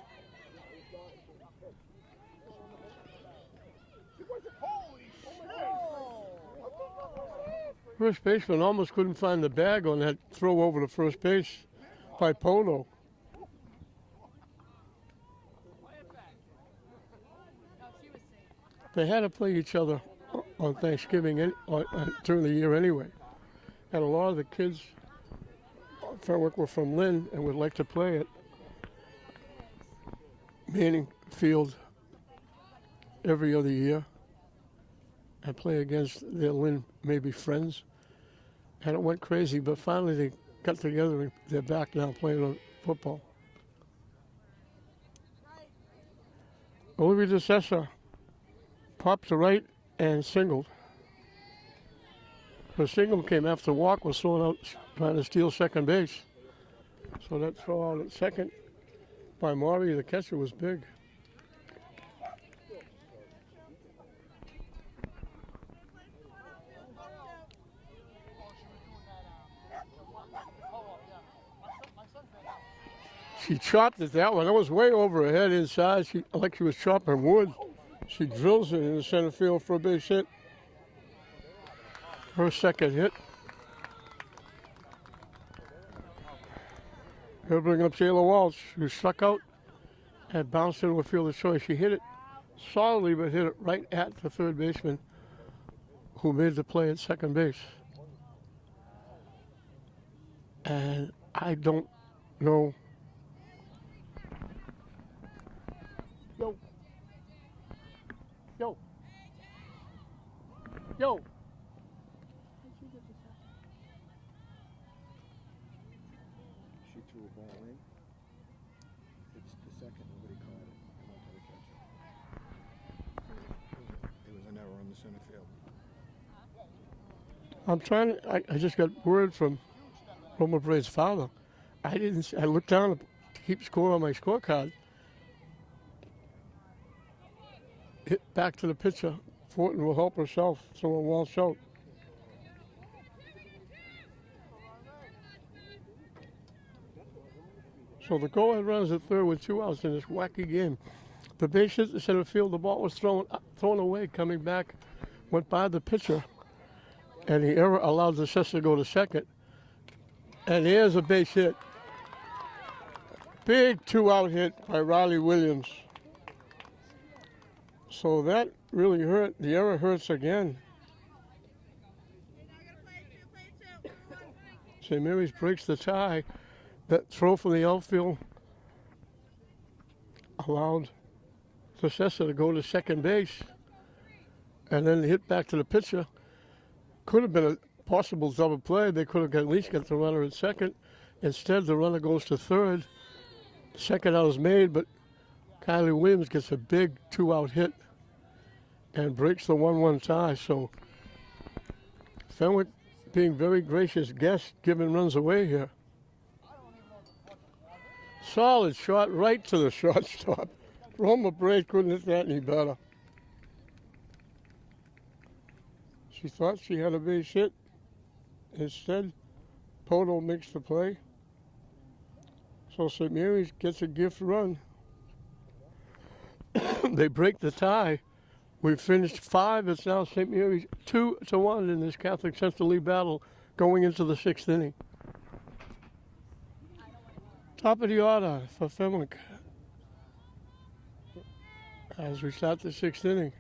First baseman almost couldn't find the bag on that throw over to first base by Polo. They had to play each other on Thanksgiving during the year anyway. And a lot of the kids Fenwick were from Lynn and would like to play at Manning Field every other year and play against their Lynn maybe friends. And it went crazy, but finally they got together and they're back now playing football. Olivia DeCessa popped to right and singled. Her single came after Walk was thrown out trying to steal second base. So that throw out at second by Maury, the catcher, was big. She chopped at that one. That was way over her head inside. Like she was chopping wood. She drills it in the center field for a base hit. Her second hit. He'll bring up Jayla Walsh, who struck out and bounced into a field of choice. She hit it solidly, but hit it right at the third baseman, who made the play at second base. And I don't know. Yo. Yo. Yo. She threw a ball in. It's the second, nobody caught it. It went to the catcher. It was an error on the center field. I'm trying to, I just got word from Roma Braid's father. I looked down to keep score on my scorecard. Hit back to the pitcher. Fortin will help herself. Someone Walsh out. So the go-ahead runners at third with 2 outs in this wacky game. The base hit in center field. The ball was thrown away. Coming back, went by the pitcher, and the error allowed the Cessa to go to second. And here's a base hit. Big 2-out hit by Riley Williams. So that really hurt. The error hurts again. St. Mary's breaks the tie. That throw from the outfield allowed Cessa to go to second base. And then the hit back to the pitcher. Could have been a possible double play. They could have at least got the runner at second. Instead, the runner goes to third. Second out is made, but Kylie Williams gets a big 2-out hit and breaks the 1-1 tie. So Fenwick being very gracious guest, giving runs away here. Solid shot right to the shortstop. Roma Braid couldn't hit that any better. She thought she had a base hit. Instead, Poto makes the play. So St. Mary's gets a gift run. They break the tie. We've finished 5. It's now St. Mary's 2-1 in this Catholic Central League battle going into the 6th inning. Top of the order for Fenwick as we start the 6th inning.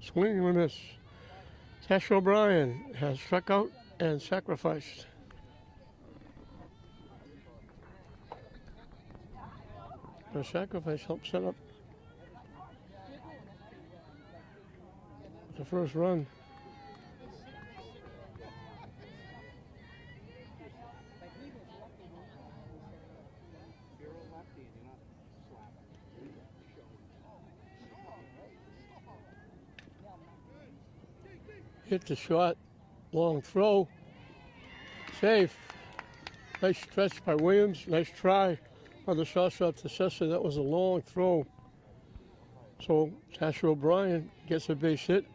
Swing and a miss. Tash O'Brien has struck out and sacrificed. The sacrifice helped set up the first run. Hit the shot, long throw, safe. Nice stretch by Williams, nice try by the shortstop to Cessa. That was a long throw. So Tasha O'Brien gets a base hit.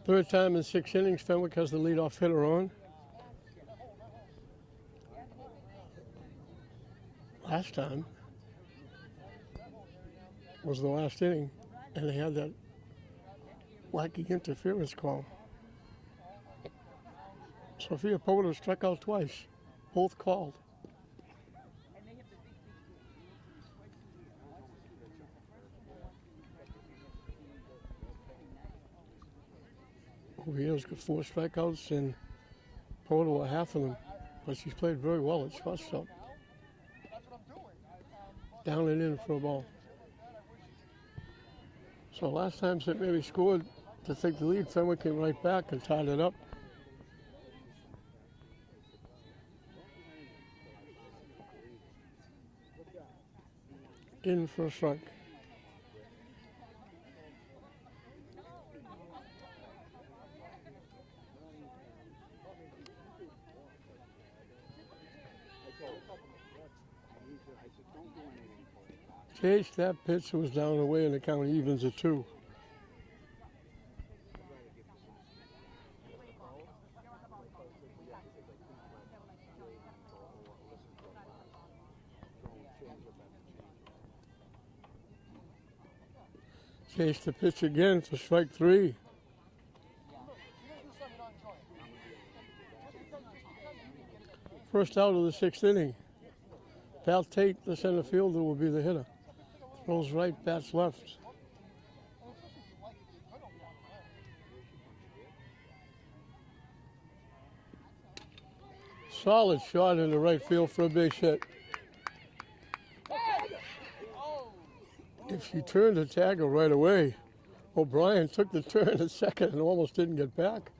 Third time in 6 innings, Fenwick has the leadoff hitter on. Last time was the last inning, and they had that wacky interference call. Sophia Poto struck out twice, both called. Oviedo's got 4 strikeouts and Poto half of them, but she's played very well at shortstop. Down and in for a ball. So last time St. Mary scored to take the lead, Fenwick came right back and tied it up. In for a strike. Chase, that pitch was down and away, and the count evens at 2. Chase the pitch again for strike 3. First out of the 6th inning. Pal Tate, the center fielder, will be the hitter. Throws right, bats left. Solid shot in the right field for a base hit. If she turned the tagger right away, O'Brien took the turn at second and almost didn't get back.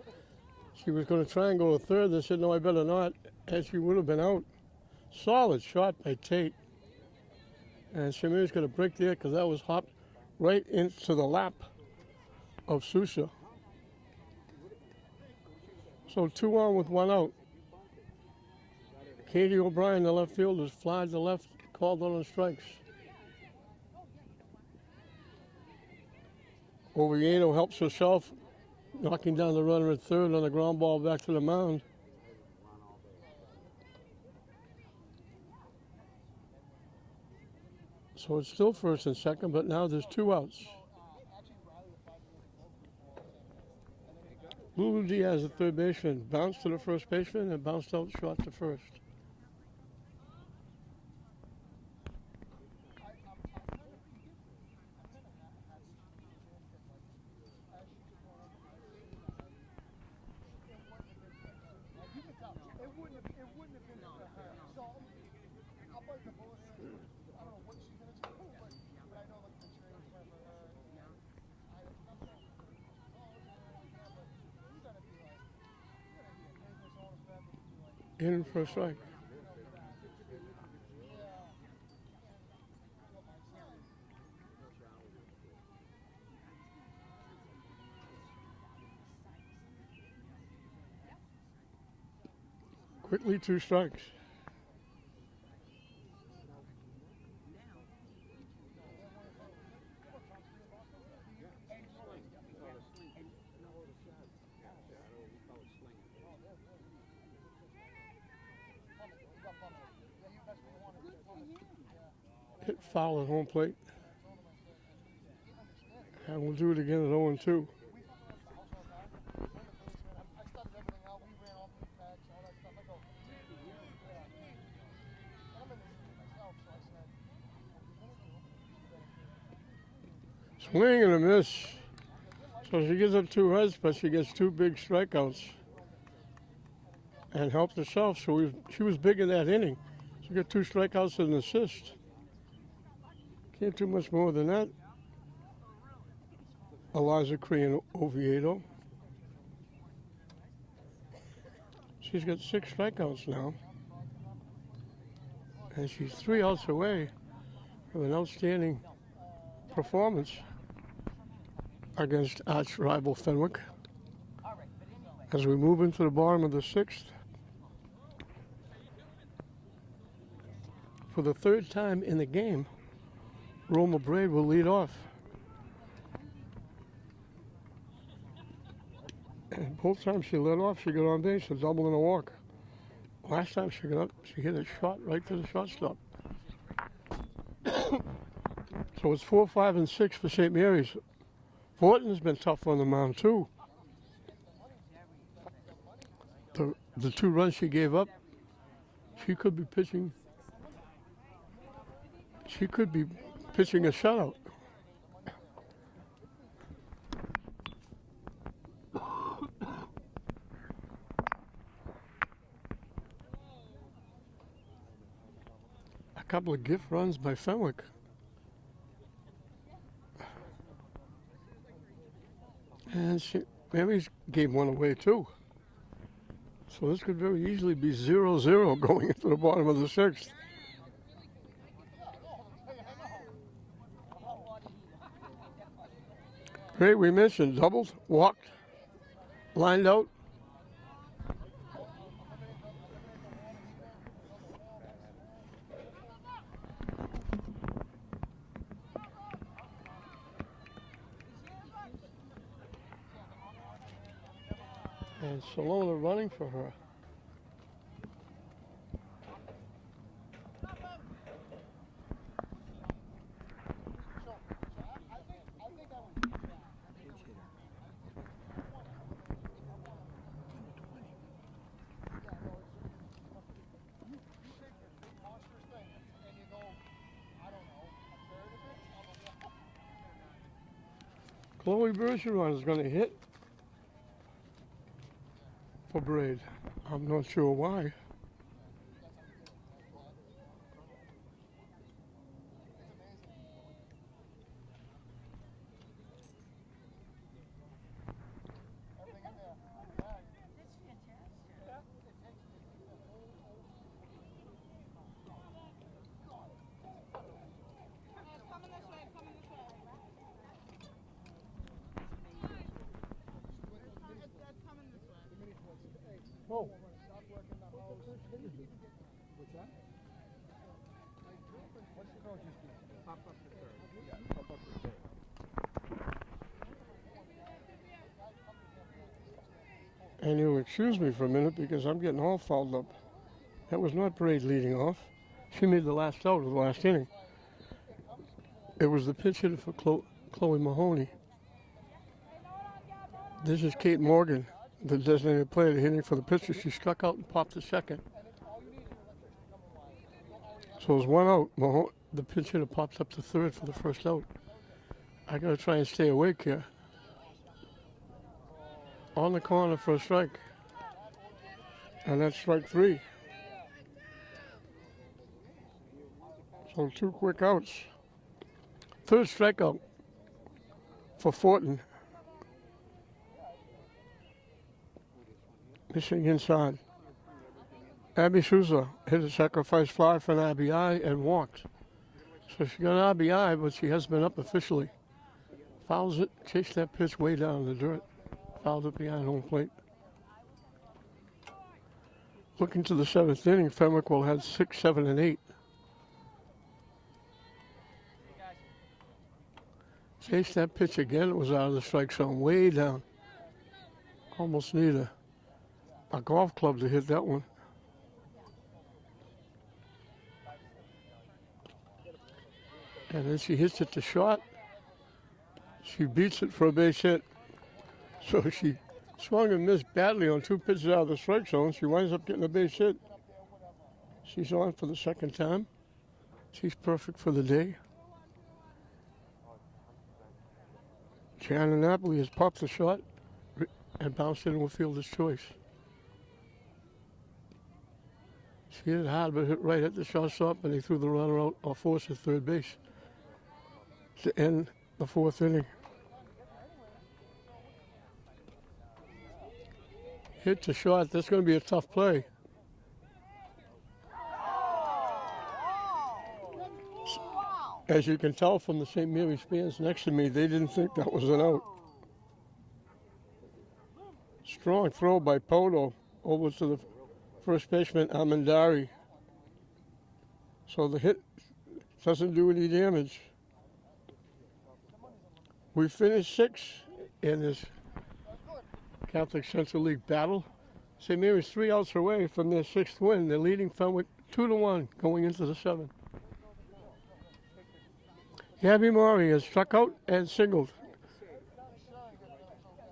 She was going to try and go to third. They said, no, I better not, and she would have been out. Solid shot by Tate. And St. Mary's got a break there because that was hopped right into the lap of Sousa. So 2 on with 1 out. Katie O'Brien, the left fielder, flied to left, called on the strikes. Oviedo helps herself, knocking down the runner at third on a ground ball back to the mound. So it's still first and second, but now there's 2 outs. Lulu Diaz, the third baseman, bounced to the first baseman and bounced out short to first. In for a strike. Quickly 2 strikes. Hit foul at home plate. And we'll do it again at 0-2. Swing and a miss. So she gives up 2 runs, but she gets 2 big strikeouts and helped herself. So she was big in that inning. She got 2 strikeouts and an assist. Can't do much more than that. Eliza Crane Oviedo. She's got 6 strikeouts now. And she's 3 outs away from an outstanding performance against arch rival Fenwick. As we move into the bottom of the 6th. For the 3rd time in the game, Roma Braid will lead off. And both times she led off, she got on base, a double and a walk. Last time she got up, she hit a shot right to the shortstop. So it's 4, 5, and 6 for St. Mary's. Fortin's been tough on the mound too. The 2 runs she gave up, she could be pitching. She could be pitching a shutout. A couple of gift runs by Fenwick. And Mary's gave one away too. So this could very easily be 0-0 going into the bottom of the sixth. Great, we mentioned doubled, walked, lined out. And Salona running for her. Chloe Bergeron is going to hit for Braid. I'm not sure why. Oh. What's that? What's the coach do? Pop up the third. Yeah, pop up the third. And you'll excuse me for a minute because I'm getting all fouled up. That was not Braid leading off. She made the last out of the last inning. It was the pinch hitter for Chloe Mahoney. This is Kate Morgan, the designated player hitting for the pitcher. She struck out and popped to second. So it was one out. The pinch hitter pops up to third for the first out. I gotta try and stay awake here. On the corner for a strike. And that's strike three. So 2 quick outs. Third strikeout for Fortin. Missing inside. Abby Souza hit a sacrifice fly for an RBI and walked. So she got an RBI, but she hasn't been up officially. Fouls it, chased that pitch way down in the dirt. Fouled it behind home plate. Looking to the seventh inning, Fenwick will have 6, 7, and 8. Chased that pitch again. It was out of the strike zone, way down. Almost need a golf club to hit that one. And then she hits it to short. She beats it for a base hit. So she swung and missed badly on 2 pitches out of the strike zone. She winds up getting a base hit. She's on for the second time. She's perfect for the day. Gianna Napoli has popped the shot and bounced it in with fielder's choice. She hit it hard, but hit right at the shortstop, and he threw the runner out or forced at third base to end the 4th inning. Hit to short. That's going to be a tough play. As you can tell from the St. Mary's fans next to me, they didn't think that was an out. Strong throw by Poto over to the first baseman, Amandari. So the hit doesn't do any damage. We finished 6th in this Catholic Central League battle. St. Mary's 3 outs away from their 6th win. They're leading Fenwick 2-1 going into the 7th. Gabby Maury has struck out and singled.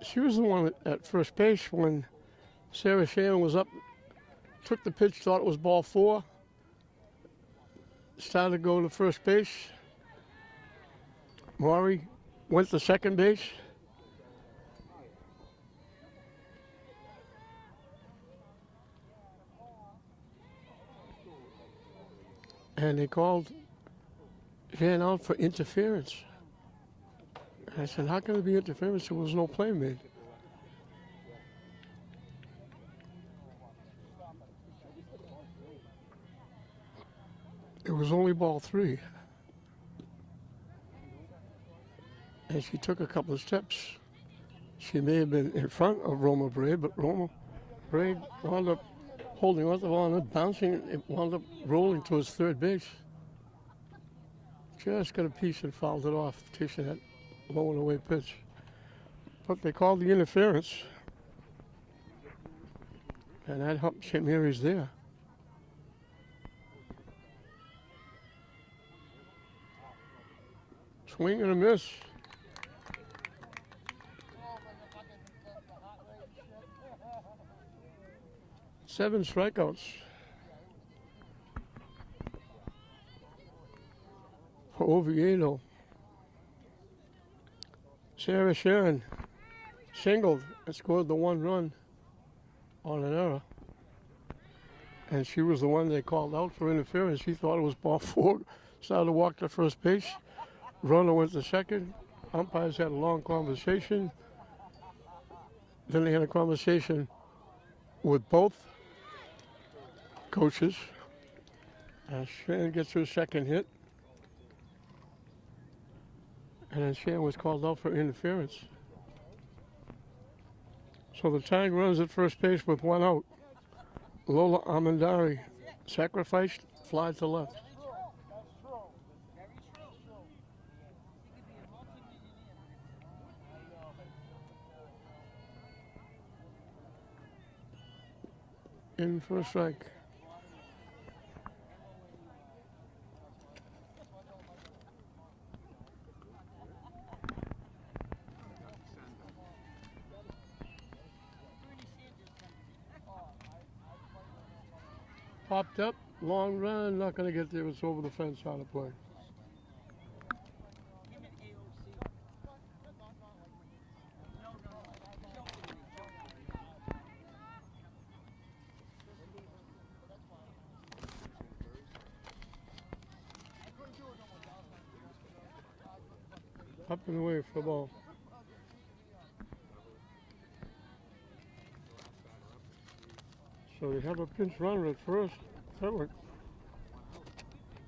She was the one at first base when Sarah Shannon was up, took the pitch, thought it was ball 4, started to go to first base. Maury went to second base. And they called Jan out for interference. And I said, how can it be interference? There was no play made. was only ball 3. And she took a couple of steps. She may have been in front of Roma Braid, but Roma Braid wound up holding on to the ball and bouncing. It wound up rolling towards third base. Just got a piece and fouled it off, chasing that low and away pitch. But they called the interference. And that helped St. Mary's there. Swing and a miss. 7 strikeouts. For Oviedo. Sarah Sharon singled and scored the 1 run on an error. And she was the one they called out for interference. She thought it was ball 4. Started to walk to first base. Runner went to second. Umpires had a long conversation. Then they had a conversation with both coaches. And Sharon gets her second hit. And then Sharon was called out for interference. So the tying runs at first base with 1 out. Lola Amandari sacrificed, fly to left. In for a strike. Popped up, long run, not going to get there. It's over the fence out of play. Up and away for the ball. So they have a pinch runner at first, Fenwick.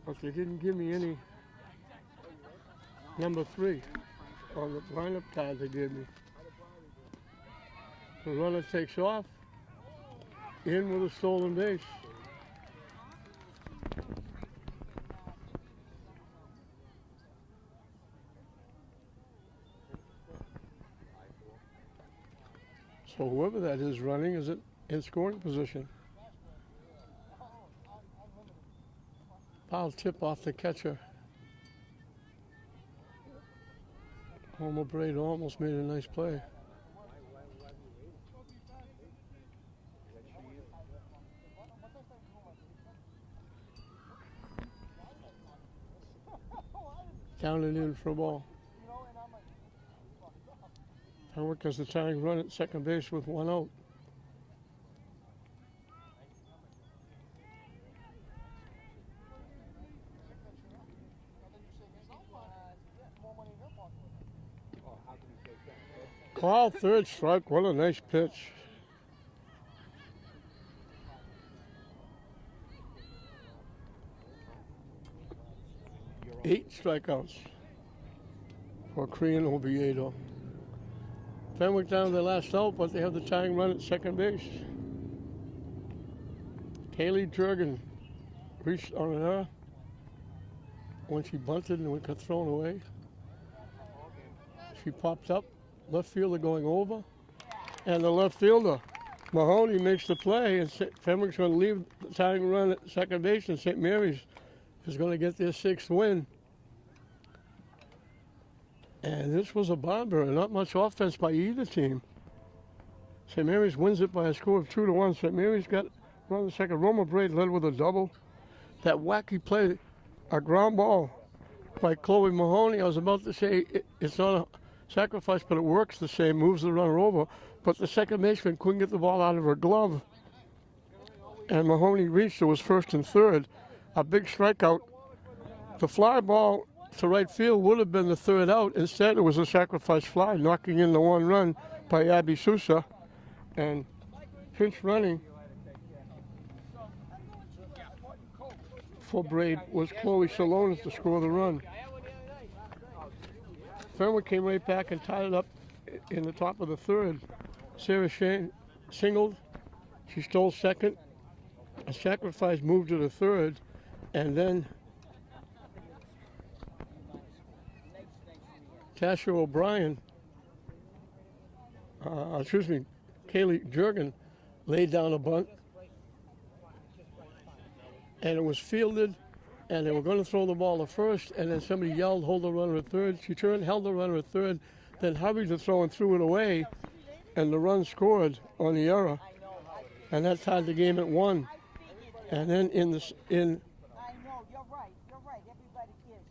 But they didn't give me any number 3 on the lineup card they gave me. The runner takes off, in with a stolen base. So whoever that is running is in scoring position. Foul tip off the catcher. Homer Braid almost made a nice play. Down and in for a ball. Fenwick has the tying run at second base with 1 out. Call, third strike. What a nice pitch. Eight strikeouts for Korean Oviedo. Fenwick down to their last out, but they have the tying run at second base. Kaylee Jurgen reached on an error when she bunted and it got thrown away. She popped up, left fielder going over, and the left fielder, Mahoney, makes the play, and Fenwick's going to leave the tying run at second base, and St. Mary's is going to get their 6th win. And this was a bomber, not much offense by either team. St. Mary's wins it by a score of 2-1. St. Mary's got run the second. Roma Braid led with a double. That wacky play, a ground ball by Chloe Mahoney. I was about to say it's not a sacrifice, but it works the same, moves the runner over. But the second baseman couldn't get the ball out of her glove. And Mahoney reached, it was first and third. A big strikeout. The fly ball to right field would have been the 3rd out. Instead, it was a sacrifice fly, knocking in the 1 run by Abby Sousa. And pinch running for Braid was Chloe Salonis to score the run. Fenwick came right back and tied it up in the top of the third. Sarah Shane singled. She stole second. A sacrifice moved to the third, and then Tasha O'Brien, Kaylee Jurgen laid down a bunt, and it was fielded, and they were going to throw the ball to first, and then somebody yelled, hold the runner at third. She turned, held the runner at third, then hurried to throw and threw it away, and the run scored on the error, and that tied the game at 1. And then I know, you're right, everybody is.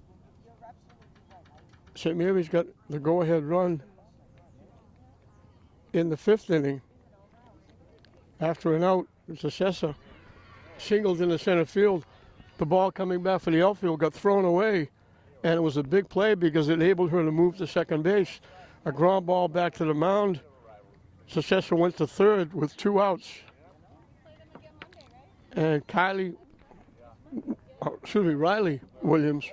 You're absolutely right. St. Mary's got the go-ahead run in the 5th inning. After an out, it's Assessa singled in the center field. The ball coming back for the outfield got thrown away, and it was a big play because it enabled her to move to second base. A ground ball back to the mound. Assessa went to third with 2 outs. And Riley Williams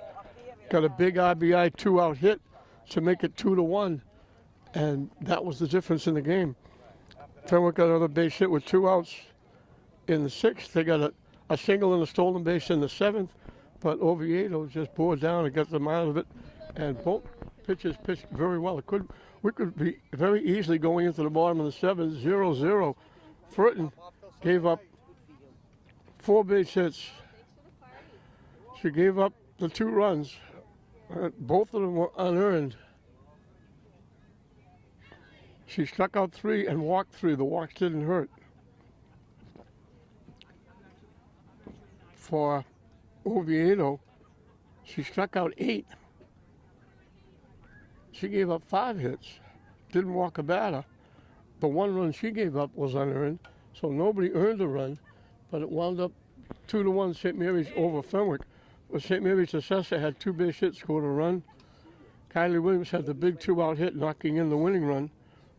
got a big RBI 2-out hit to make it 2-1, and that was the difference in the game. Fenwick got another base hit with 2 outs in the 6th. They got a single and a stolen base in the 7th, but Oviedo just bore down and got them out of it, and both pitchers pitched very well. We could be very easily going into the bottom of the 7th, 0-0. Furton gave up 4 base hits. She gave up the 2 runs. Both of them were unearned. She struck out 3 and walked 3. The walks didn't hurt. For Oviedo, she struck out 8. She gave up 5 hits. Didn't walk a batter. The 1 run she gave up was unearned, so nobody earned a run. But it wound up 2-1 St. Mary's over Fenwick. But St. Mary's Assessa had 2 base hits, scored a run. Kylie Williams had the big 2-out hit, knocking in the winning run.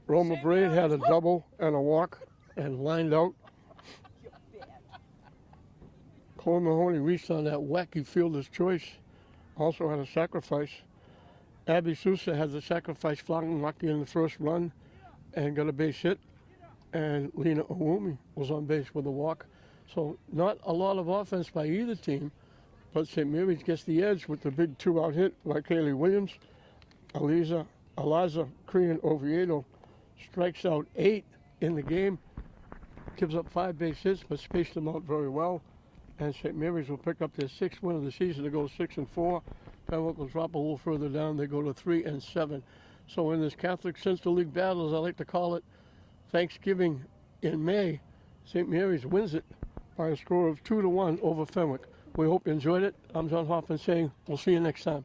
Roma Braid had a double and a walk and lined out. Chloe Mahoney reached on that wacky fielder's choice, also had a sacrifice. Abby Sousa had the sacrifice fly, knocking in the first run and got a base hit. And Lena Owumi was on base with a walk. So not a lot of offense by either team, but St. Mary's gets the edge with the big 2-out hit by Kaylee Williams. Eliza Korean Oviedo strikes out 8 in the game, gives up 5 base hits, but spaced them out very well. And St. Mary's will pick up their 6th win of the season to go 6-4. Fenwick will drop a little further down. They go to 3-7. So in this Catholic Central League battle, as I like to call it, Thanksgiving in May, St. Mary's wins it by a score of 2-1 over Fenwick. We hope you enjoyed it. I'm John Hoffman saying we'll see you next time.